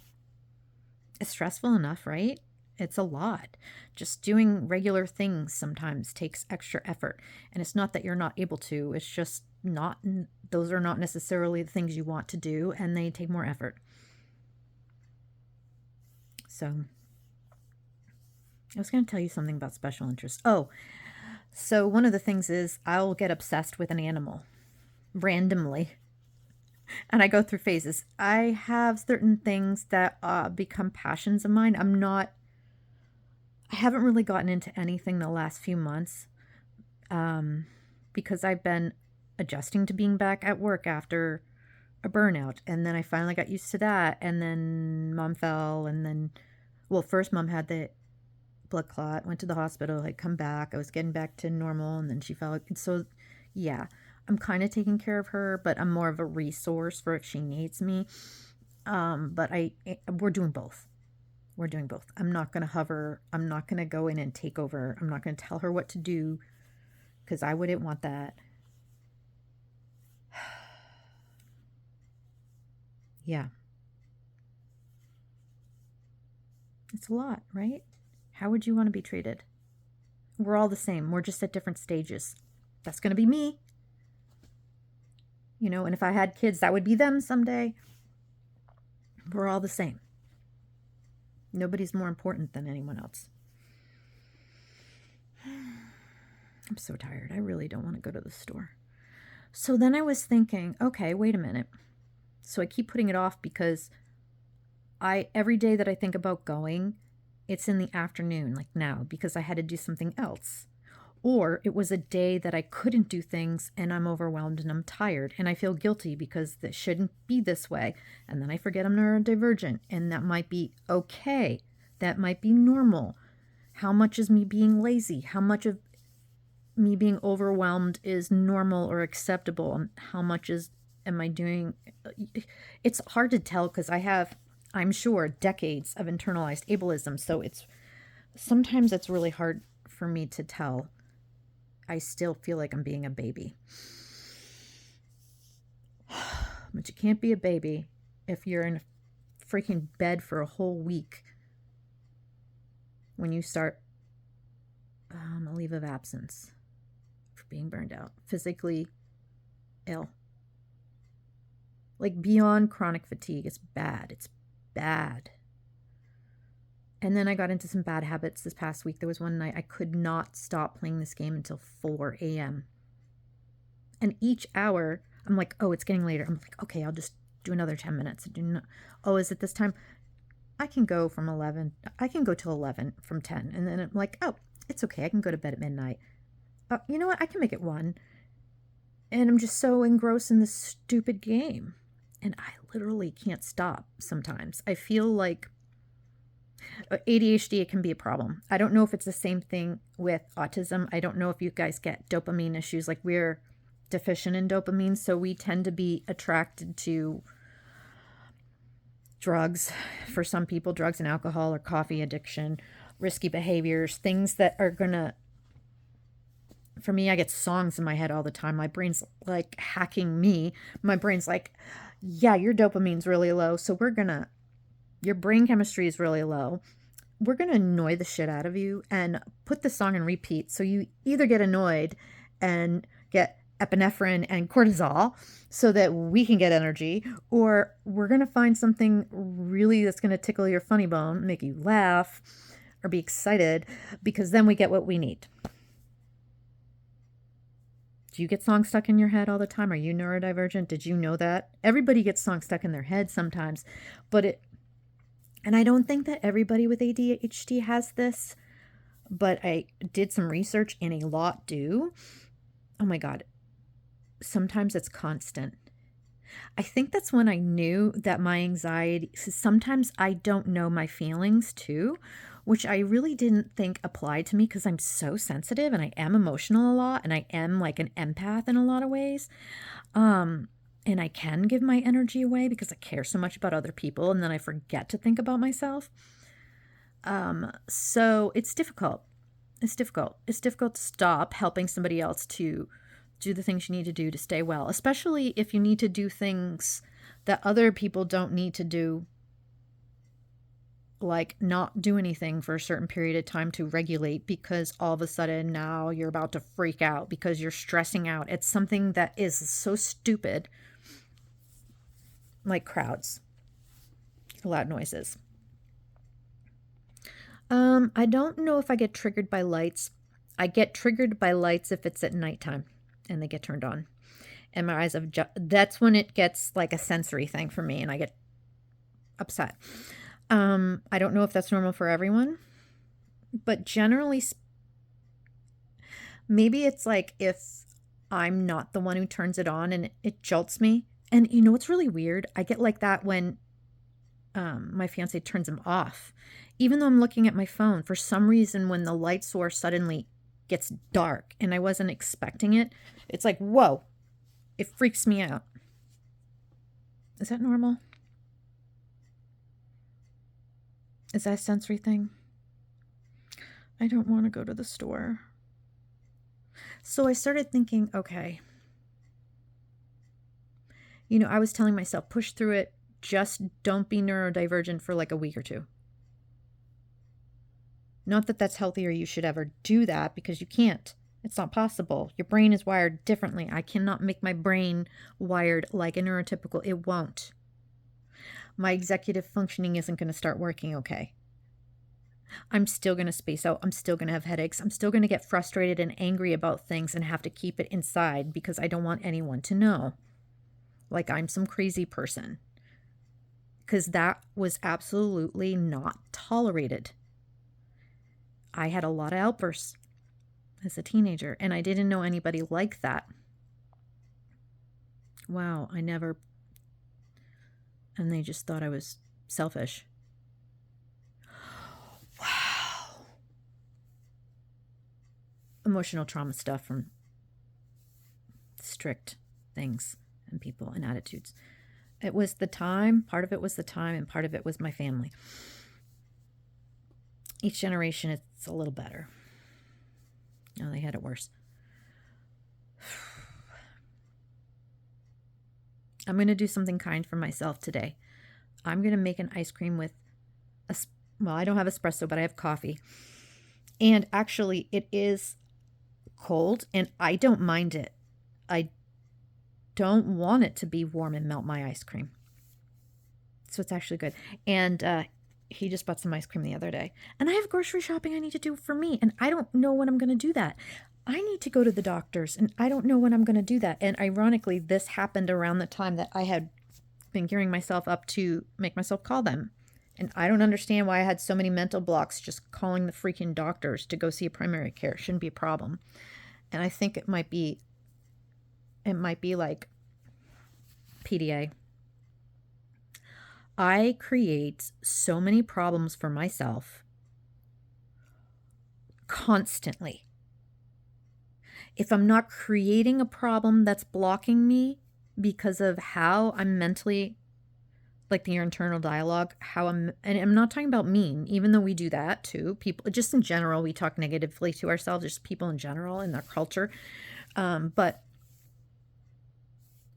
It's stressful enough, right? It's a lot. Just doing regular things sometimes takes extra effort. And it's not that you're not able to. It's just those are not necessarily the things you want to do, and they take more effort. So I was going to tell you something about special interests. Oh, so one of the things is I'll get obsessed with an animal randomly. And I go through phases. I have certain things that become passions of mine. I haven't really gotten into anything the last few months because I've been adjusting to being back at work after a burnout. And then I finally got used to that. And then mom fell. And then, first mom had the blood clot, went to the hospital, I'd come back. I was getting back to normal. And then she fell. So, yeah, I'm kind of taking care of her, but I'm more of a resource for if she needs me. But we're doing both. We're doing both. I'm not going to hover. I'm not going to go in and take over. I'm not going to tell her what to do because I wouldn't want that. Yeah. It's a lot, right? How would you want to be treated? We're all the same. We're just at different stages. That's going to be me. And if I had kids, that would be them someday. We're all the same. Nobody's more important than anyone else. I'm so tired. I really don't want to go to the store. So then I was thinking, okay, wait a minute. So I keep putting it off because every day that I think about going, it's in the afternoon, like now, because I had to do something else. Or it was a day that I couldn't do things and I'm overwhelmed and I'm tired and I feel guilty because this shouldn't be this way. And then I forget I'm neurodivergent, and that might be okay. That might be normal. How much is me being lazy? How much of me being overwhelmed is normal or acceptable? And how much am I doing? It's hard to tell because I have, I'm sure, decades of internalized ableism. So sometimes it's really hard for me to tell. I still feel like I'm being a baby. But you can't be a baby if you're in a freaking bed for a whole week when you start a leave of absence for being burned out, physically ill. Like beyond chronic fatigue. It's bad. It's bad. And then I got into some bad habits this past week. There was one night I could not stop playing this game until 4 a.m. And each hour, I'm like, oh, it's getting later. I'm like, okay, I'll just do another 10 minutes. Oh, is it this time? I can go from 11. I can go till 11 from 10. And then I'm like, oh, it's okay. I can go to bed at midnight. You know what? I can make it 1. And I'm just so engrossed in this stupid game. And I literally can't stop sometimes. I feel like ADHD, it can be a problem. I don't know if it's the same thing with autism. I don't know if you guys get dopamine issues. Like, we're deficient in dopamine, so we tend to be attracted to drugs. For some people, drugs and alcohol or coffee addiction, risky behaviors, things that are gonna, for me, I get songs in my head all the time. My brain's like hacking me. My brain's like, yeah, your dopamine's really low, so your brain chemistry is really low. We're going to annoy the shit out of you and put the song in repeat. So you either get annoyed and get epinephrine and cortisol so that we can get energy, or we're going to find something really that's going to tickle your funny bone, make you laugh or be excited, because then we get what we need. Do you get songs stuck in your head all the time? Are you neurodivergent? Did you know that? Everybody gets songs stuck in their head sometimes, and I don't think that everybody with ADHD has this, but I did some research and a lot do. Oh my God. Sometimes it's constant. I think that's when I knew that my anxiety, sometimes I don't know my feelings too, which I really didn't think applied to me because I'm so sensitive and I am emotional a lot and I am like an empath in a lot of ways. And I can give my energy away because I care so much about other people, and then I forget to think about myself. So it's difficult. It's difficult. It's difficult to stop helping somebody else to do the things you need to do to stay well, especially if you need to do things that other people don't need to do, like not do anything for a certain period of time to regulate, because all of a sudden now you're about to freak out because you're stressing out. It's something that is so stupid, like crowds, loud noises. I don't know if I get triggered by lights. I get triggered by lights if it's at nighttime and they get turned on. And my eyes have that's when it gets like a sensory thing for me and I get upset. I don't know if that's normal for everyone, but generally, maybe it's like if I'm not the one who turns it on and it jolts me. And you know what's really weird? I get like that when my fiance turns them off. Even though I'm looking at my phone, for some reason, when the light source suddenly gets dark and I wasn't expecting it, it's like, whoa, it freaks me out. Is that normal? Is that a sensory thing? I don't want to go to the store. So I started thinking, okay, I was telling myself, push through it. Just don't be neurodivergent for like a week or 2. Not that that's healthy or you should ever do that, because you can't. It's not possible. Your brain is wired differently. I cannot make my brain wired like a neurotypical. It won't. My executive functioning isn't going to start working okay. I'm still going to space out. I'm still going to have headaches. I'm still going to get frustrated and angry about things and have to keep it inside because I don't want anyone to know. Like I'm some crazy person. Because that was absolutely not tolerated. I had a lot of outbursts as a teenager, and I didn't know anybody like that. Wow, and they just thought I was selfish. Wow. Emotional trauma stuff from strict things and people and attitudes. It was the time, part of it was the time, and part of it was my family. Each generation, it's a little better. No, they had it worse. I'm going to do something kind for myself today. I'm going to make an ice cream with, I don't have espresso, but I have coffee. And actually, it is cold, and I don't mind it. I don't want it to be warm and melt my ice cream. So it's actually good. And he just bought some ice cream the other day. And I have grocery shopping I need to do for me. And I don't know when I'm going to do that. I need to go to the doctors and I don't know when I'm going to do that. And ironically, this happened around the time that I had been gearing myself up to make myself call them. And I don't understand why I had so many mental blocks just calling the freaking doctors to go see a primary care. It shouldn't be a problem. And I think it might be like PDA. I create so many problems for myself constantly. If I'm not creating a problem that's blocking me because of how I'm mentally, like your internal dialogue, and I'm not talking about mean, even though we do that too. People, just in general, we talk negatively to ourselves, just people in general in their culture. But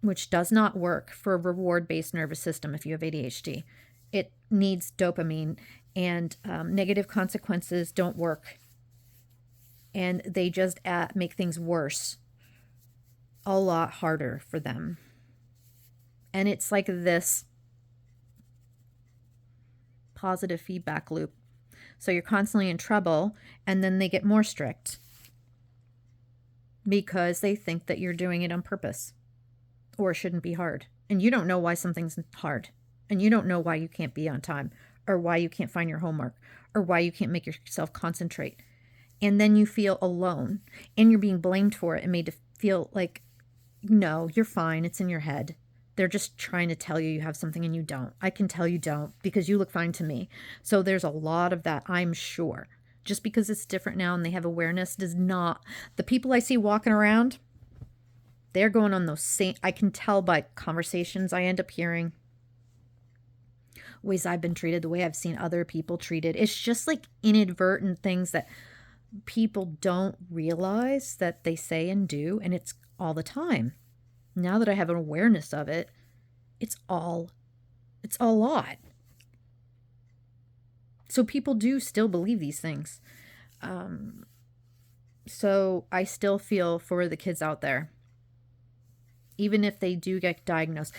which does not work for a reward-based nervous system if you have ADHD. It needs dopamine, and negative consequences don't work. And they just make things worse, a lot harder for them. And it's like this positive feedback loop. So you're constantly in trouble, and then they get more strict because they think that you're doing it on purpose. Or it shouldn't be hard. And you don't know why something's hard. And you don't know why you can't be on time, or why you can't find your homework, or why you can't make yourself concentrate. And then you feel alone, and you're being blamed for it and made to feel like, no, you're fine. It's in your head. They're just trying to tell you you have something and you don't. I can tell you don't because you look fine to me. So there's a lot of that, I'm sure. Just because it's different now and they have awareness does not. The people I see walking around, they're going on those same, I can tell by conversations I end up hearing, ways I've been treated, the way I've seen other people treated. It's just like inadvertent things that people don't realize that they say and do, and it's all the time. Now that I have an awareness of it, it's a lot. So people do still believe these things. So I still feel for the kids out there, even if they do get diagnosed.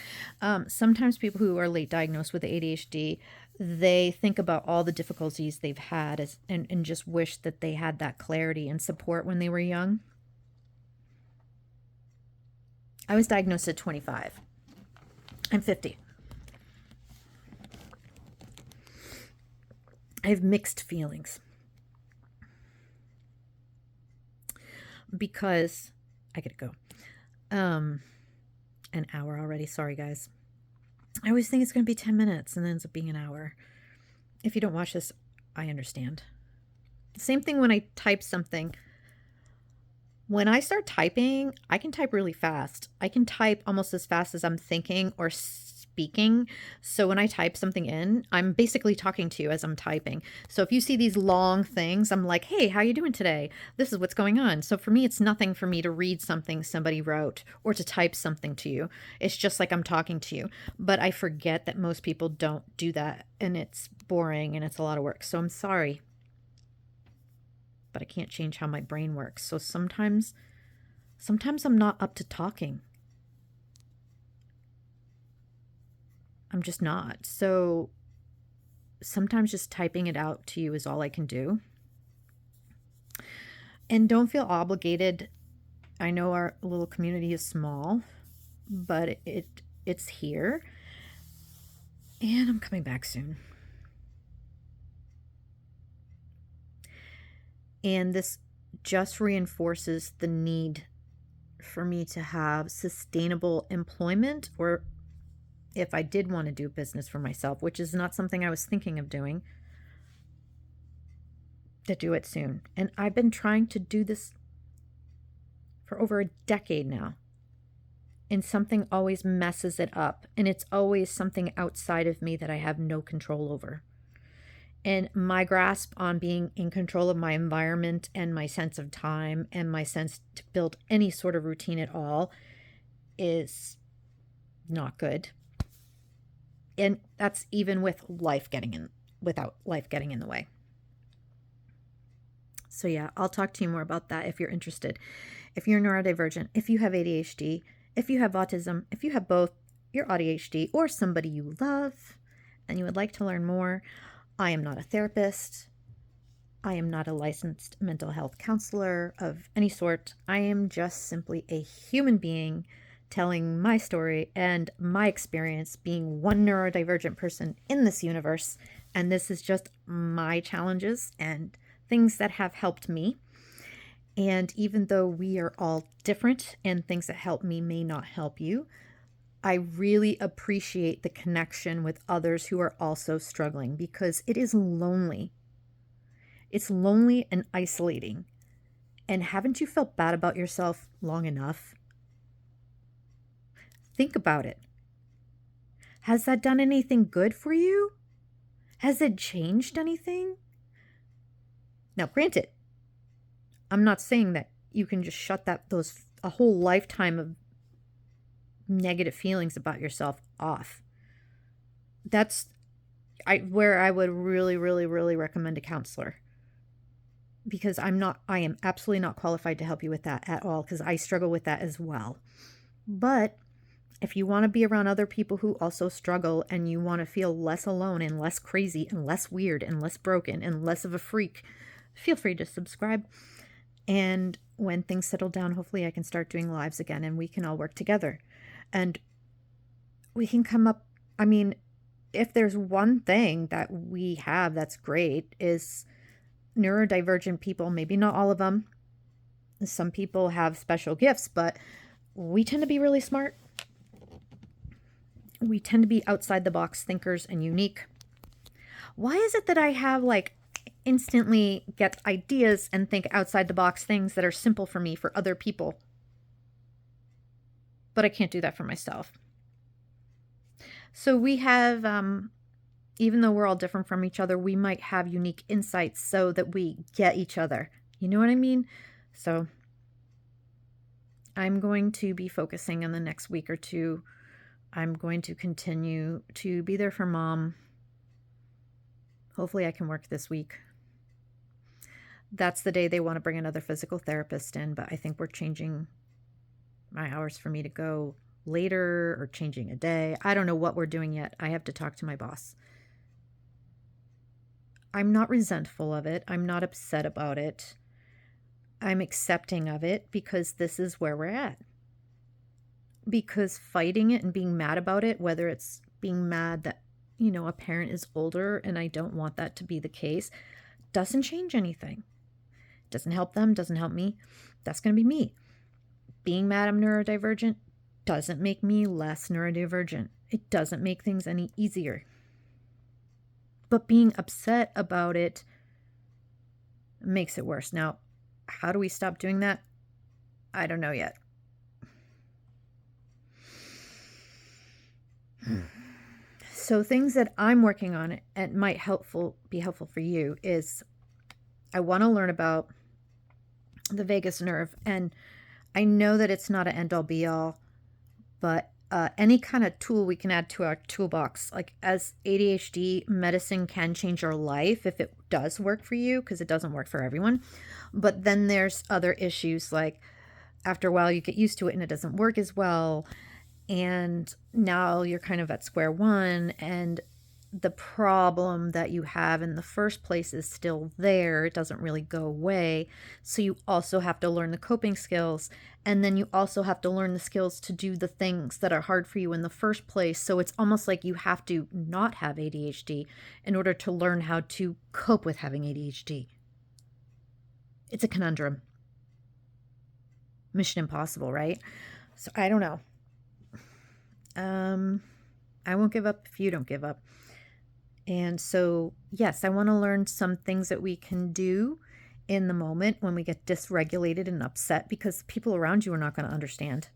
Sometimes people who are late diagnosed with ADHD, they think about all the difficulties they've had and just wish that they had that clarity and support when they were young. I was diagnosed at 25. I'm 50. I have mixed feelings because I gotta go. An hour already. Sorry, guys. I always think it's going to be 10 minutes and then ends up being an hour. If you don't watch this, I understand. Same thing when I type something. When I start typing, I can type really fast. I can type almost as fast as I'm thinking or speaking. So when I type something in, I'm basically talking to you as I'm typing. So if you see these long things, I'm like, hey, how you doing today? This is what's going on. So for me, it's nothing for me to read something somebody wrote or to type something to you. It's just like I'm talking to you. But I forget that most people don't do that, and it's boring and it's a lot of work. So I'm sorry, but I can't change how my brain works. So sometimes I'm not up to talking. I'm just not. So sometimes just typing it out to you is all I can do. And don't feel obligated. I know our little community is small, but it's here. And I'm coming back soon. And this just reinforces the need for me to have sustainable employment, or if I did want to do business for myself, which is not something I was thinking of doing, to do it soon. And I've been trying to do this for over a decade now. And something always messes it up. And it's always something outside of me that I have no control over. And my grasp on being in control of my environment and my sense of time and my sense to build any sort of routine at all is not good. And that's even with without life getting in the way. So yeah, I'll talk to you more about that if you're interested. If you're neurodivergent, if you have ADHD, if you have autism, if you have both, you're ADHD, or somebody you love and you would like to learn more, I am not a therapist. I am not a licensed mental health counselor of any sort. I am just simply a human being telling my story and my experience being one neurodivergent person in this universe. And this is just my challenges and things that have helped me. And even though we are all different and things that help me may not help you, I really appreciate the connection with others who are also struggling because it is lonely. It's lonely and isolating. And haven't you felt bad about yourself long enough? Think about it. Has that done anything good for you? Has it changed anything? Now, granted, I'm not saying that you can just shut a whole lifetime of negative feelings about yourself off. That's where I would really, really, really recommend a counselor. Because I am absolutely not qualified to help you with that at all, because I struggle with that as well. But if you want to be around other people who also struggle and you want to feel less alone and less crazy and less weird and less broken and less of a freak, feel free to subscribe. And when things settle down, hopefully I can start doing lives again and we can all work together. And we can come up, if there's one thing that we have that's great is neurodivergent people, maybe not all of them. Some people have special gifts, but we tend to be really smart. We tend to be outside the box thinkers and unique. Why is it that I have instantly get ideas and think outside the box things that are simple for me for other people, but I can't do that for myself? So we have, even though we're all different from each other, we might have unique insights so that we get each other. You know what I mean? So I'm going to be focusing on the next week or two. I'm going to continue to be there for Mom. Hopefully I can work this week. That's the day they want to bring another physical therapist in, but I think we're changing my hours for me to go later or changing a day. I don't know what we're doing yet. I have to talk to my boss. I'm not resentful of it. I'm not upset about it. I'm accepting of it because this is where we're at. Because fighting it and being mad about it, whether it's being mad that, a parent is older and I don't want that to be the case, doesn't change anything. Doesn't help them, doesn't help me. That's going to be me. Being mad I'm neurodivergent doesn't make me less neurodivergent. It doesn't make things any easier. But being upset about it makes it worse. Now, how do we stop doing that? I don't know yet. So things that I'm working on and might be helpful for you is I want to learn about the vagus nerve. And I know that it's not an end-all be-all, but any kind of tool we can add to our toolbox, like as ADHD, medicine can change your life if it does work for you, because it doesn't work for everyone. But then there's other issues, like after a while you get used to it and it doesn't work as well. And now you're kind of at square one, and the problem that you have in the first place is still there. It doesn't really go away. So you also have to learn the coping skills, and then you also have to learn the skills to do the things that are hard for you in the first place. So it's almost like you have to not have ADHD in order to learn how to cope with having ADHD. It's a conundrum. Mission impossible, right? So I don't know. I won't give up if you don't give up. And so, yes, I want to learn some things that we can do in the moment when we get dysregulated and upset, because people around you are not going to understand.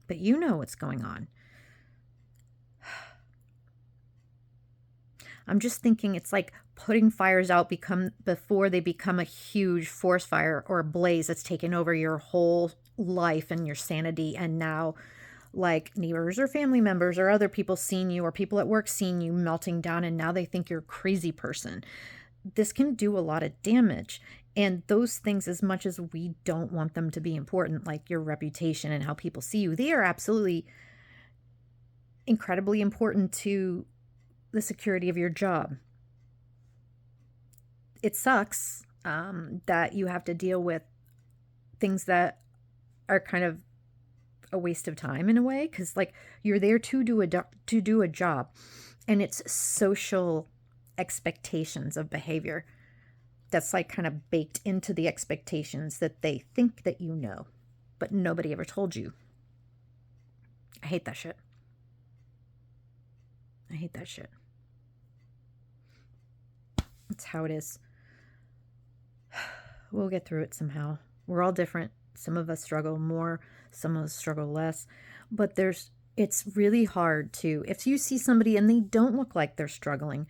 But you know what's going on. I'm just thinking it's like putting fires out before they become a huge forest fire or a blaze that's taken over your whole life and your sanity. And now, like, neighbors or family members or other people seeing you, or people at work seeing you melting down, and now they think you're a crazy person. This can do a lot of damage. And those things, as much as we don't want them to be important, like your reputation and how people see you, they are absolutely incredibly important to the security of your job. It sucks that you have to deal with things that are kind of a waste of time in a way, because like you're there to do a job, and it's social expectations of behavior that's like kind of baked into the expectations that they think that you know, but nobody ever told you. I hate that shit. I hate that shit. That's how it is. We'll get through it somehow. We're all different. Some of us struggle more, some of us struggle less, but it's really hard to, if you see somebody and they don't look like they're struggling,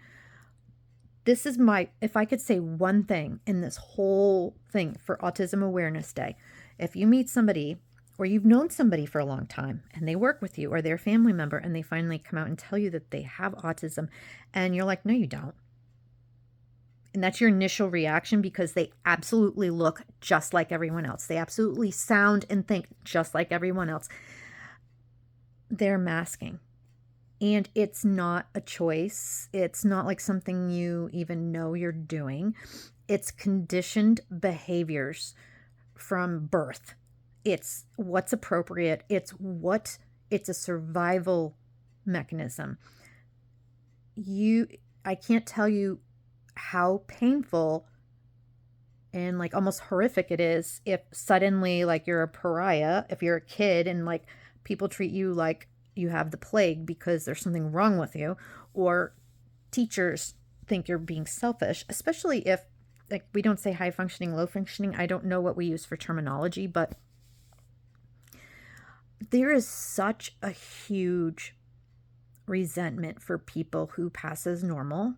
this is if I could say one thing in this whole thing for Autism Awareness Day, if you meet somebody or you've known somebody for a long time and they work with you or they're a family member and they finally come out and tell you that they have autism and you're like, no, you don't. And that's your initial reaction because they absolutely look just like everyone else. They absolutely sound and think just like everyone else. They're masking. And it's not a choice. It's not like something you even know you're doing. It's conditioned behaviors from birth. It's what's appropriate. It's a survival mechanism. I can't tell you how painful and like almost horrific it is if suddenly like you're a pariah, if you're a kid and like people treat you like you have the plague because there's something wrong with you, or teachers think you're being selfish, especially if like we don't say high functioning, low functioning. I don't know what we use for terminology, but there is such a huge resentment for people who pass as normal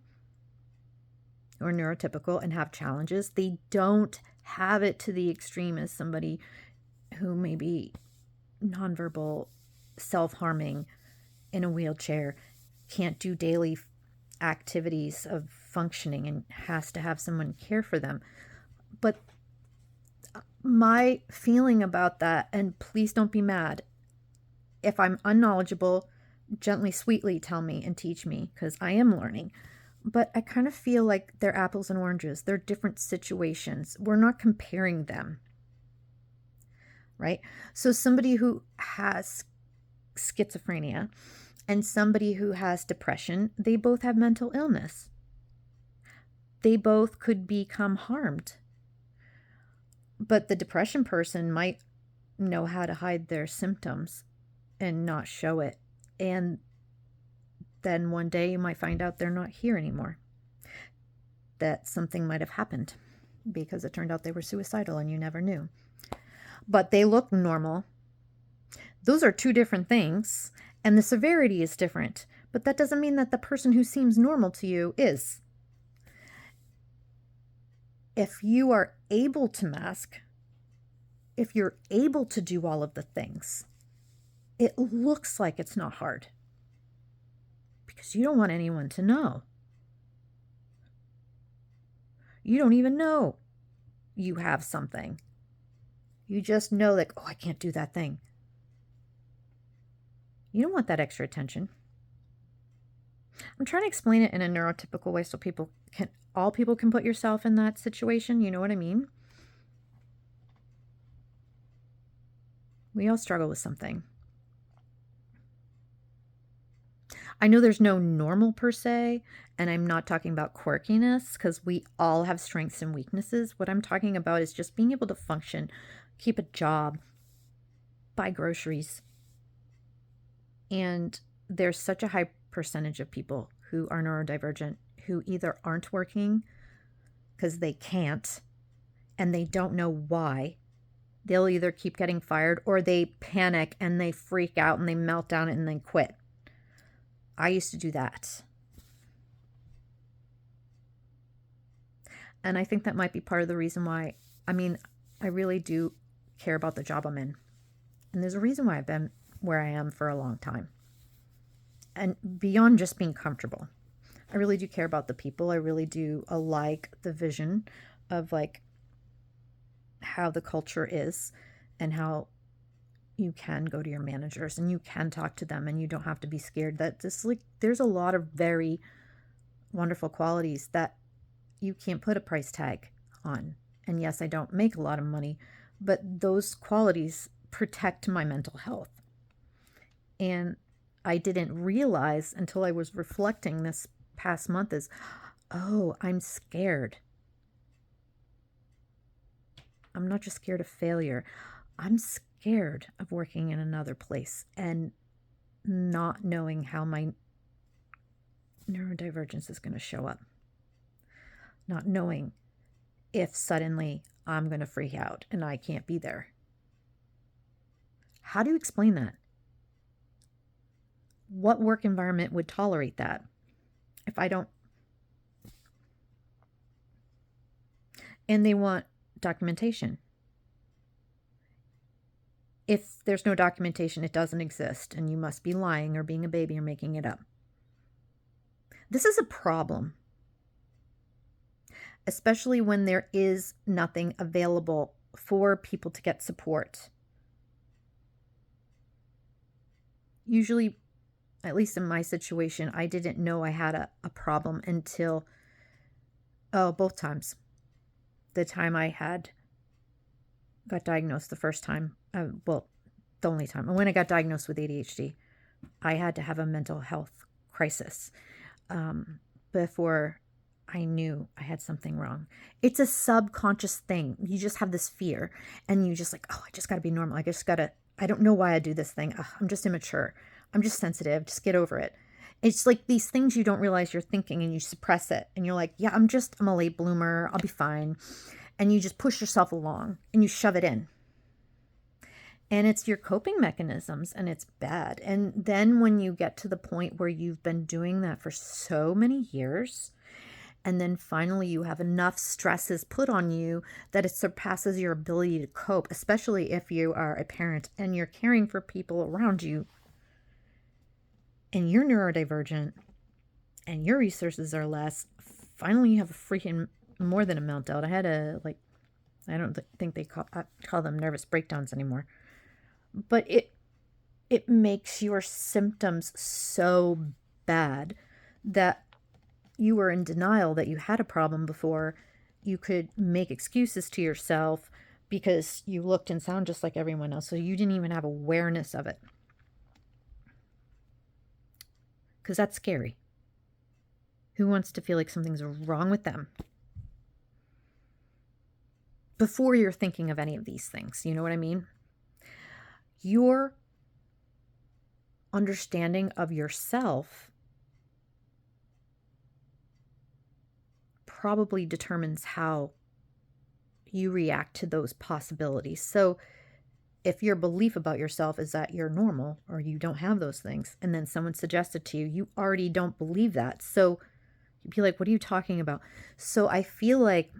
or neurotypical and have challenges. They don't have it to the extreme as somebody who may be nonverbal, self-harming, in a wheelchair, can't do daily activities of functioning and has to have someone care for them. But my feeling about that, and please don't be mad, if I'm unknowledgeable, gently, sweetly tell me and teach me, because I am learning. But I kind of feel like they're apples and oranges. They're different situations. We're not comparing them, right? So somebody who has schizophrenia and somebody who has depression, they both have mental illness. They both could become harmed. But the depression person might know how to hide their symptoms and not show it. And then one day you might find out they're not here anymore. That something might have happened because it turned out they were suicidal and you never knew. But they look normal. Those are two different things, and the severity is different. But that doesn't mean that the person who seems normal to you is. If you are able to mask, if you're able to do all of the things, it looks like it's not hard. Because you don't want anyone to know. You don't even know you have something. You just know like, oh, I can't do that thing. You don't want that extra attention. I'm trying to explain it in a neurotypical way so all people can put yourself in that situation. You know what I mean? We all struggle with something. I know there's no normal per se, and I'm not talking about quirkiness because we all have strengths and weaknesses. What I'm talking about is just being able to function, keep a job, buy groceries. And there's such a high percentage of people who are neurodivergent who either aren't working because they can't and they don't know why. They'll either keep getting fired or they panic and they freak out and they melt down and they quit. I used to do that. And I think that might be part of the reason why, I really do care about the job I'm in. And there's a reason why I've been where I am for a long time. And beyond just being comfortable, I really do care about the people. I really do like the vision of like how the culture is and how you can go to your managers and you can talk to them and you don't have to be scared that there's a lot of very wonderful qualities that you can't put a price tag on. And yes, I don't make a lot of money, but those qualities protect my mental health. And I didn't realize until I was reflecting this past month is, oh, I'm scared. I'm not just scared of failure. I'm scared of working in another place and not knowing how my neurodivergence is going to show up. Not knowing if suddenly I'm going to freak out and I can't be there. How do you explain that? What work environment would tolerate that if I don't? And they want documentation. If there's no documentation, it doesn't exist, and you must be lying or being a baby or making it up. This is a problem, especially when there is nothing available for people to get support. Usually, at least in my situation, I didn't know I had a problem until, both times. The time I got diagnosed the first time, the only time. And when I got diagnosed with ADHD, I had to have a mental health crisis before I knew I had something wrong. It's a subconscious thing. You just have this fear and you just like, oh, I just got to be normal. I don't know why I do this thing. Ugh, I'm just immature. I'm just sensitive. Just get over it. It's like these things you don't realize you're thinking and you suppress it. And you're like, yeah, I'm a late bloomer. I'll be fine. And you just push yourself along and you shove it in. And it's your coping mechanisms and it's bad. And then when you get to the point where you've been doing that for so many years, and then finally you have enough stresses put on you that it surpasses your ability to cope, especially if you are a parent and you're caring for people around you and you're neurodivergent and your resources are less, finally you have a freaking more than a meltdown. I had I don't think they call them nervous breakdowns anymore. But it makes your symptoms so bad that you were in denial that you had a problem before. You could make excuses to yourself because you looked and sound just like everyone else. So you didn't even have awareness of it. Because that's scary. Who wants to feel like something's wrong with them before you're thinking of any of these things? You know what I mean? Your understanding of yourself probably determines how you react to those possibilities. So if your belief about yourself is that you're normal or you don't have those things, and then someone suggested to you, you already don't believe that. So you'd be like, what are you talking about? So I feel like,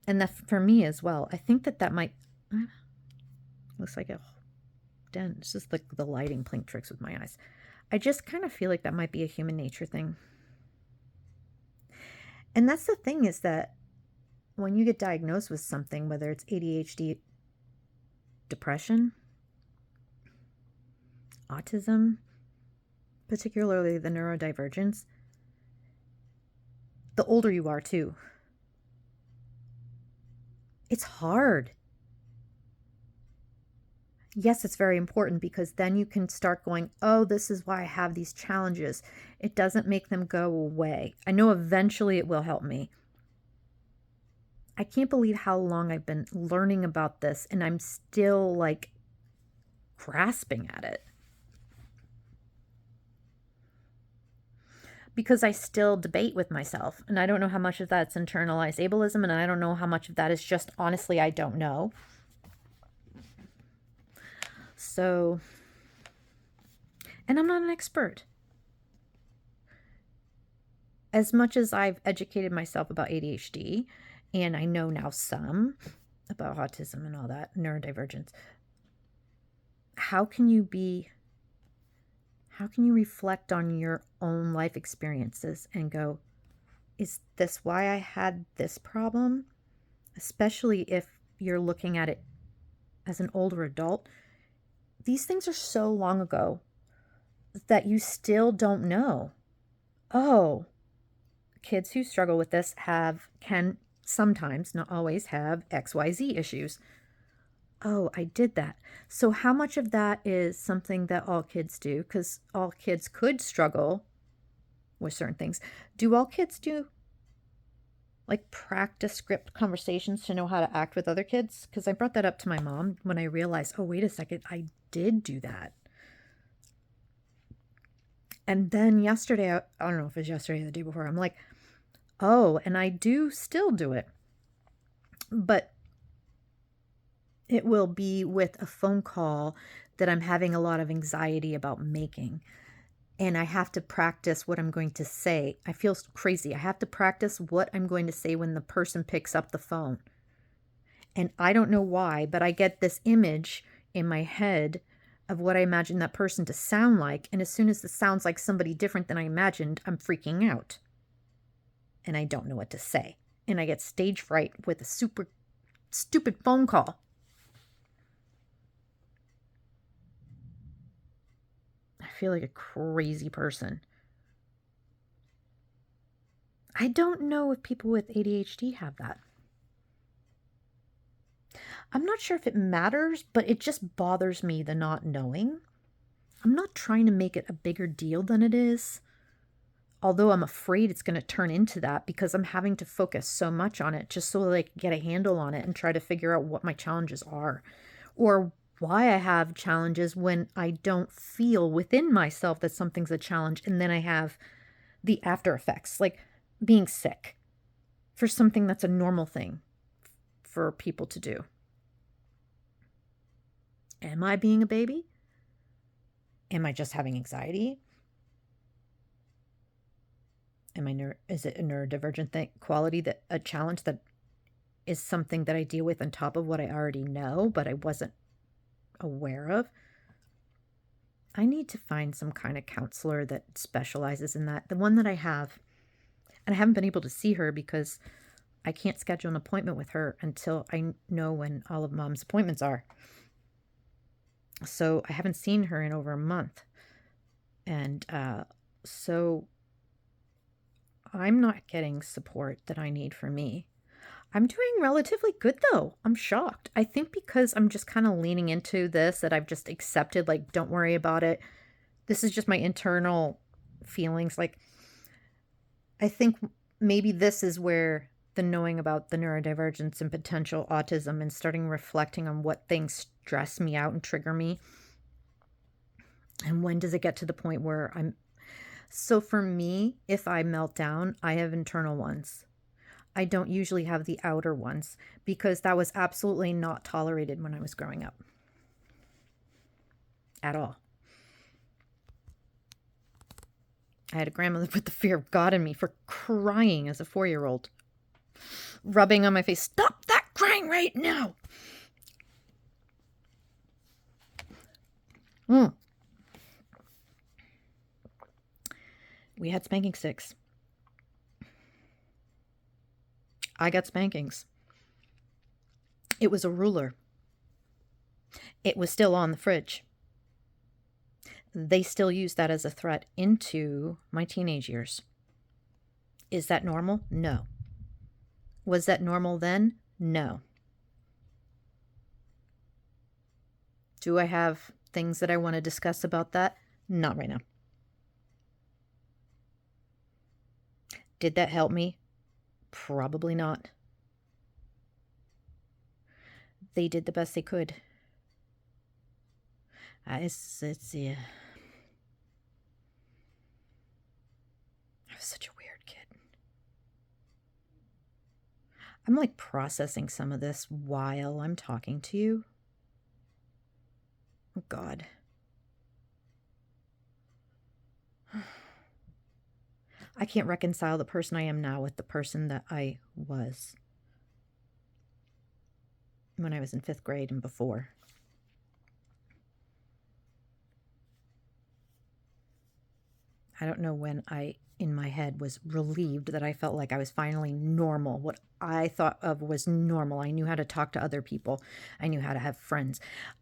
and that for me as well, I think that might, looks like a dent. It's just like the lighting playing tricks with my eyes. I just kind of feel like that might be a human nature thing. And that's the thing, is that when you get diagnosed with something, whether it's ADHD, depression, autism, particularly the neurodivergence, the older you are too, it's hard. Yes, it's very important because then you can start going, oh, this is why I have these challenges. It doesn't make them go away. I know eventually it will help me. I can't believe how long I've been learning about this and I'm still like grasping at it. Because I still debate with myself, and I don't know how much of that's internalized ableism, and I don't know how much of that is just honestly, I don't know. So, and I'm not an expert. As much as I've educated myself about ADHD, and I know now some about autism and all that, neurodivergence, how can you reflect on your own life experiences and go, is this why I had this problem? Especially if you're looking at it as an older adult. These things are so long ago that you still don't know. Oh, kids who struggle with this can sometimes, not always, have XYZ issues. Oh, I did that. So how much of that is something that all kids do? Because all kids could struggle with certain things. Do all kids do like practice script conversations to know how to act with other kids? Because I brought that up to my mom when I realized, oh, wait a second, I did do that. And then yesterday, I don't know if it was yesterday or the day before, I'm like, oh, and I do still do it. But it will be with a phone call that I'm having a lot of anxiety about making. And I have to practice what I'm going to say. I feel crazy. I have to practice what I'm going to say when the person picks up the phone. And I don't know why, but I get this image in my head of what I imagine that person to sound like. And as soon as it sounds like somebody different than I imagined, I'm freaking out. And I don't know what to say. And I get stage fright with a super stupid phone call. I feel like a crazy person. I don't know if people with ADHD have that. I'm not sure if it matters, but it just bothers me, the not knowing. I'm not trying to make it a bigger deal than it is. Although I'm afraid it's going to turn into that because I'm having to focus so much on it just so that I can get a handle on it and try to figure out what my challenges are or why I have challenges when I don't feel within myself that something's a challenge. And then I have the after effects, like being sick for something that's a normal thing for people to do. Am I being a baby? Am I just having anxiety? Is it a neurodivergent quality, that a challenge that is something that I deal with on top of what I already know, but I wasn't aware of? I need to find some kind of counselor that specializes in that. The one that I have, and I haven't been able to see her because I can't schedule an appointment with her until I know when all of Mom's appointments are. So I haven't seen her in over a month. And so I'm not getting support that I need for me. I'm doing relatively good though. I'm shocked. I think because I'm just kind of leaning into this, that I've just accepted, like, don't worry about it. This is just my internal feelings. Like, I think maybe this is where the knowing about the neurodivergence and potential autism and starting reflecting on what things stress me out and trigger me. And when does it get to the point where so for me, if I melt down, I have internal ones. I don't usually have the outer ones because that was absolutely not tolerated when I was growing up. At all. I had a grandmother put the fear of God in me for crying as a 4-year-old. Rubbing on my face, stop that crying right now. We had spanking sticks. I got spankings. It was a ruler. It was still on the fridge. They still use that as a threat into my teenage years. Is that normal? No. Was that normal then? No. Do I have things that I want to discuss about that? Not right now. Did that help me? Probably not. They did the best they could. Yeah. I was such a weird kid. I'm like processing some of this while I'm talking to you. Oh, God. I can't reconcile the person I am now with the person that I was when I was in 5th grade and before. I don't know when I, in my head, was relieved that I felt like I was finally normal. What I thought of was normal. I knew how to talk to other people. I knew how to have friends.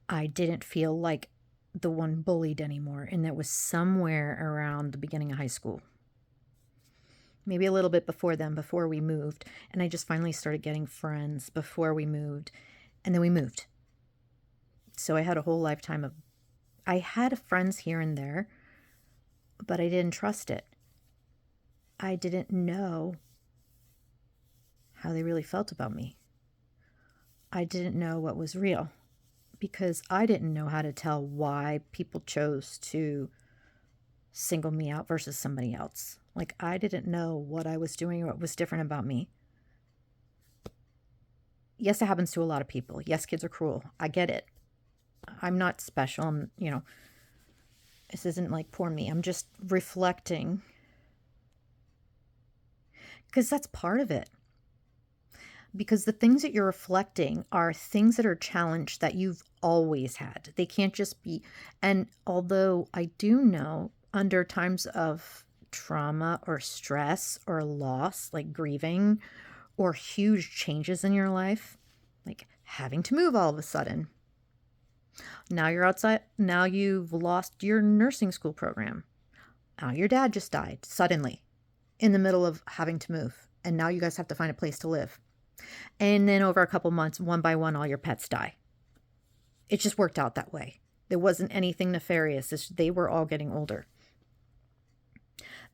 I didn't feel like the one bullied anymore. And that was somewhere around the beginning of high school. maybe a little bit before then, before we moved. And I just finally started getting friends before we moved. And then we moved. So I had a whole lifetime of, I had friends here and there, but I didn't trust it. I didn't know how they really felt about me. I didn't know what was real because I didn't know how to tell why people chose to single me out versus somebody else. Like, I didn't know what I was doing or what was different about me. Yes, it happens to a lot of people. Yes, kids are cruel. I get it. I'm not special. This isn't like poor me. I'm just reflecting because that's part of it. Because the things that you're reflecting are things that are challenged that you've always had. They can't just be, and although I do know under times of trauma or stress or loss, like grieving or huge changes in your life, like having to move all of a sudden. Now you're outside, now you've lost your nursing school program. Now your dad just died suddenly in the middle of having to move. And now you guys have to find a place to live. And then over a couple months, one by one, all your pets die. It just worked out that way. There wasn't anything nefarious. They were all getting older.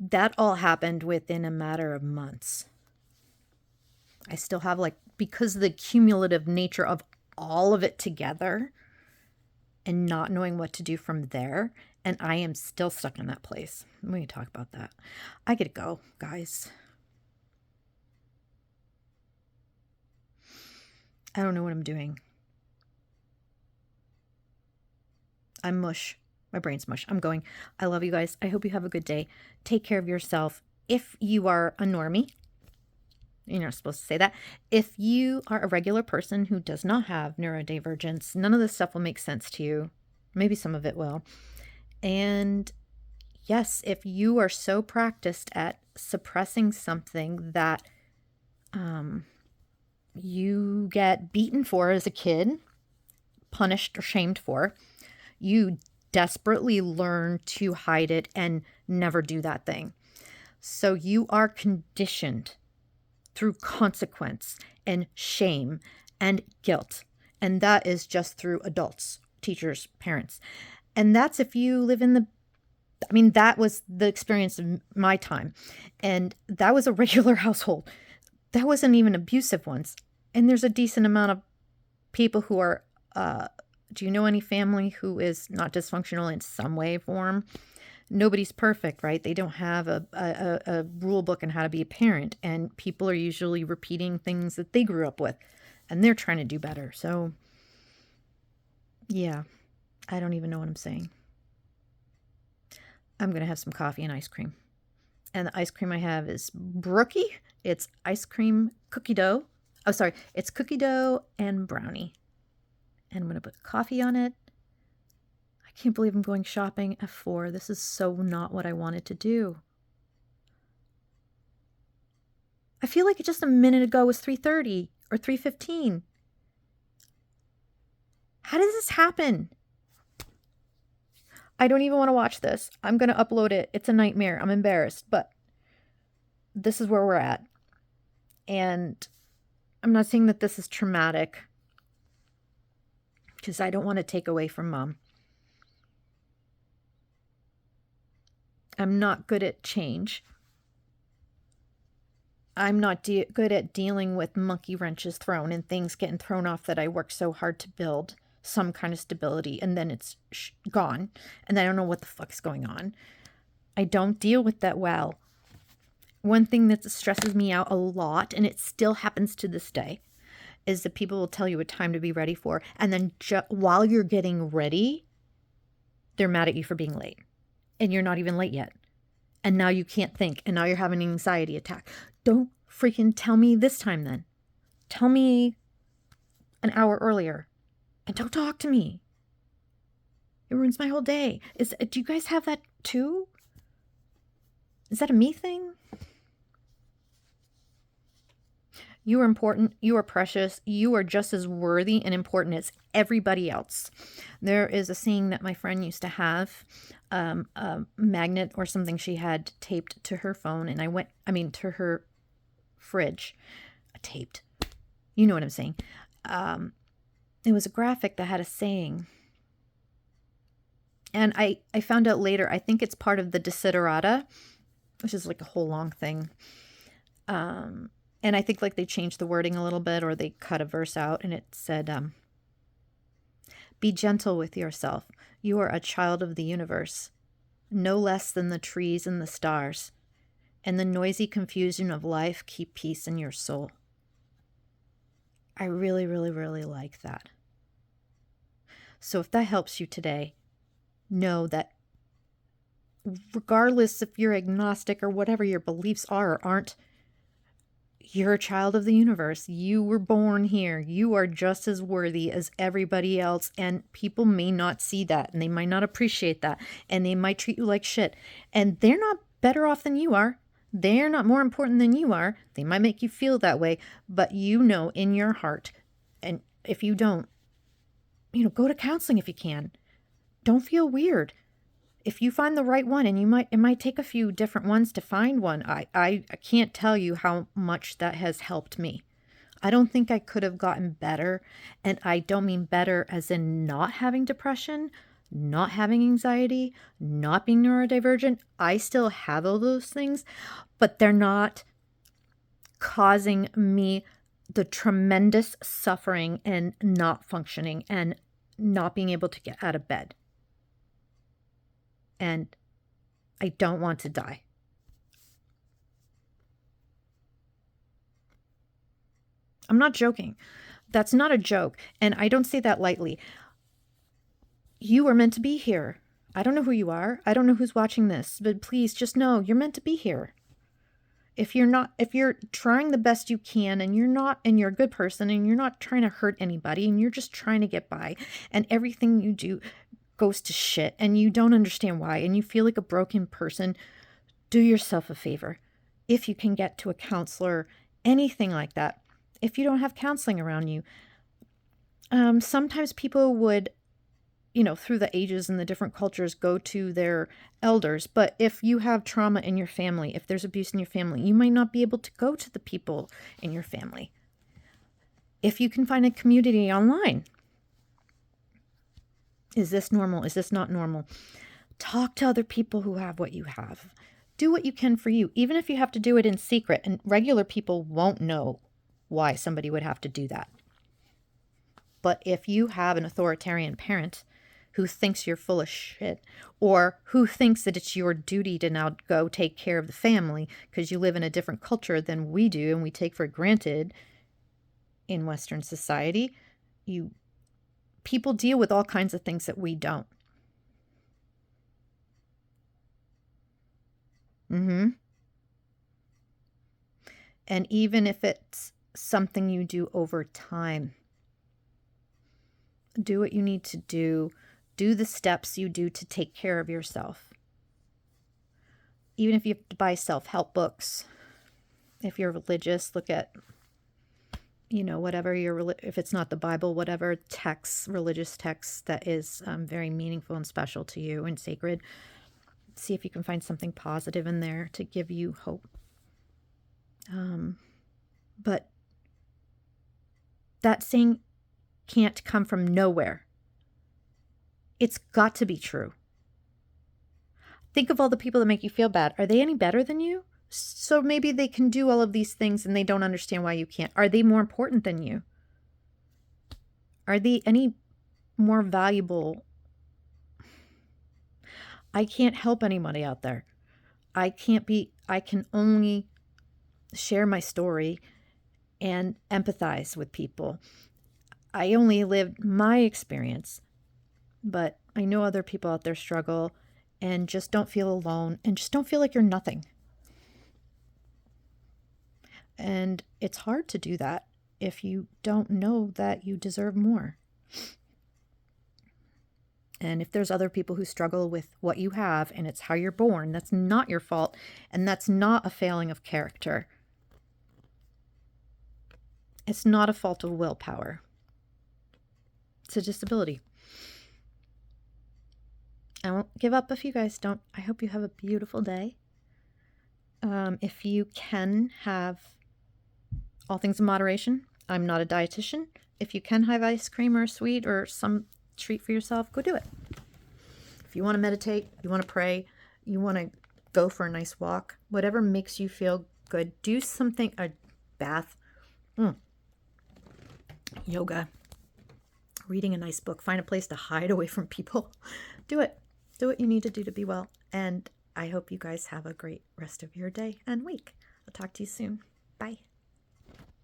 That all happened within a matter of months. I still have, because of the cumulative nature of all of it together and not knowing what to do from there, and I am still stuck in that place. We can talk about that. I gotta go, guys. I don't know what I'm doing. I'm mush. My brain's mush. I'm going. I love you guys. I hope you have a good day. Take care of yourself. If you are a normie, you're not supposed to say that. If you are a regular person who does not have neurodivergence, none of this stuff will make sense to you. Maybe some of it will. And yes, if you are so practiced at suppressing something that you get beaten for as a kid, punished or shamed for, you desperately learn to hide it and never do that thing. So you are conditioned through consequence and shame and guilt. And that is just through adults, teachers, parents. And that's if you live in that was the experience of my time. And that was a regular household. That wasn't even abusive ones. And there's a decent amount of people who are, do you know any family who is not dysfunctional in some way, form? Nobody's perfect, right? They don't have a rule book on how to be a parent. And people are usually repeating things that they grew up with. And they're trying to do better. So, yeah, I don't even know what I'm saying. I'm going to have some coffee and ice cream. And the ice cream I have is Brookie. It's ice cream cookie dough. Oh, sorry. It's cookie dough and brownie. And I'm going to put coffee on it. I can't believe I'm going shopping at 4. This is so not what I wanted to do. I feel like just a minute ago was 3:30 or 3:15. How did this happen? I don't even want to watch this. I'm going to upload it. It's a nightmare. I'm embarrassed, but this is where we're at. And I'm not saying that this is traumatic because I don't want to take away from Mom. I'm not good at change. I'm not good at dealing with monkey wrenches thrown and things getting thrown off that I worked so hard to build some kind of stability, and then it's gone, and I don't know what the fuck is going on. I don't deal with that well. One thing that stresses me out a lot, and it still happens to this day, is that people will tell you a time to be ready for, and then while you're getting ready, they're mad at you for being late, and you're not even late yet, and now you can't think, and now you're having an anxiety attack. Don't freaking tell me this time then. Tell me an hour earlier. And don't talk to me. It ruins my whole day. Do you guys have that too? Is that a me thing? You are important. You are precious. You are just as worthy and important as everybody else. There is a saying that my friend used to have, a magnet or something she had taped to her phone, and to her fridge, taped. You know what I'm saying. It was a graphic that had a saying. And I found out later, I think it's part of the Desiderata, which is like a whole long thing. And I think like they changed the wording a little bit, or they cut a verse out, and it said, be gentle with yourself. You are a child of the universe, no less than the trees and the stars. And the noisy confusion of life, keep peace in your soul. I really, really, really like that. So if that helps you today, know that regardless if you're agnostic or whatever your beliefs are or aren't, you're a child of the universe. You were born here. You are just as worthy as everybody else. And people may not see that, and they might not appreciate that, and they might treat you like shit. And they're not better off than you are. They're not more important than you are. They might make you feel that way, but you know in your heart. And if you don't, go to counseling if you can. Don't feel weird. If you find the right one, and it might take a few different ones to find one. I can't tell you how much that has helped me. I don't think I could have gotten better. And I don't mean better as in not having depression, not having anxiety, not being neurodivergent. I still have all those things, but they're not causing me the tremendous suffering and not functioning and not being able to get out of bed. And I don't want to die. I'm not joking. That's not a joke. And I don't say that lightly. You are meant to be here. I don't know who you are. I don't know who's watching this, but please just know you're meant to be here. If you're trying the best you can, and you're a good person, and you're not trying to hurt anybody, and you're just trying to get by, and everything you do goes to shit, and you don't understand why, and you feel like a broken person, do yourself a favor. If you can get to a counselor, anything like that. If you don't have counseling around you, sometimes people would, through the ages and the different cultures, go to their elders. But if you have trauma in your family, if there's abuse in your family, you might not be able to go to the people in your family. If you can find a community online, is this normal? Is this not normal? Talk to other people who have what you have. Do what you can for you, even if you have to do it in secret, and regular people won't know why somebody would have to do that. But if you have an authoritarian parent who thinks you're full of shit, or who thinks that it's your duty to now go take care of the family because you live in a different culture than we do and we take for granted in Western society, people deal with all kinds of things that we don't. And even if it's something you do over time, do what you need to do. Do the steps you do to take care of yourself. Even if you have to buy self-help books. If you're religious, look at, whatever if it's not the Bible, whatever religious text that is very meaningful and special to you and sacred. See if you can find something positive in there to give you hope. But that saying can't come from nowhere. It's got to be true. Think of all the people that make you feel bad. Are they any better than you? So maybe they can do all of these things and they don't understand why you can't. Are they more important than you? Are they any more valuable? I can't help anybody out there. I can only share my story and empathize with people. I only lived my experience, but I know other people out there struggle and just don't feel alone and just don't feel like you're nothing. And it's hard to do that if you don't know that you deserve more. And if there's other people who struggle with what you have and it's how you're born, that's not your fault. And that's not a failing of character. It's not a fault of willpower. It's a disability. I won't give up if you guys don't. I hope you have a beautiful day. If you can have all things in moderation, I'm not a dietitian. If you can have ice cream or sweet or some treat for yourself, go do it. If you want to meditate, you want to pray, you want to go for a nice walk, whatever makes you feel good, do something, a bath, yoga, reading a nice book, find a place to hide away from people. Do it. Do what you need to do to be well. And I hope you guys have a great rest of your day and week. I'll talk to you soon. Bye.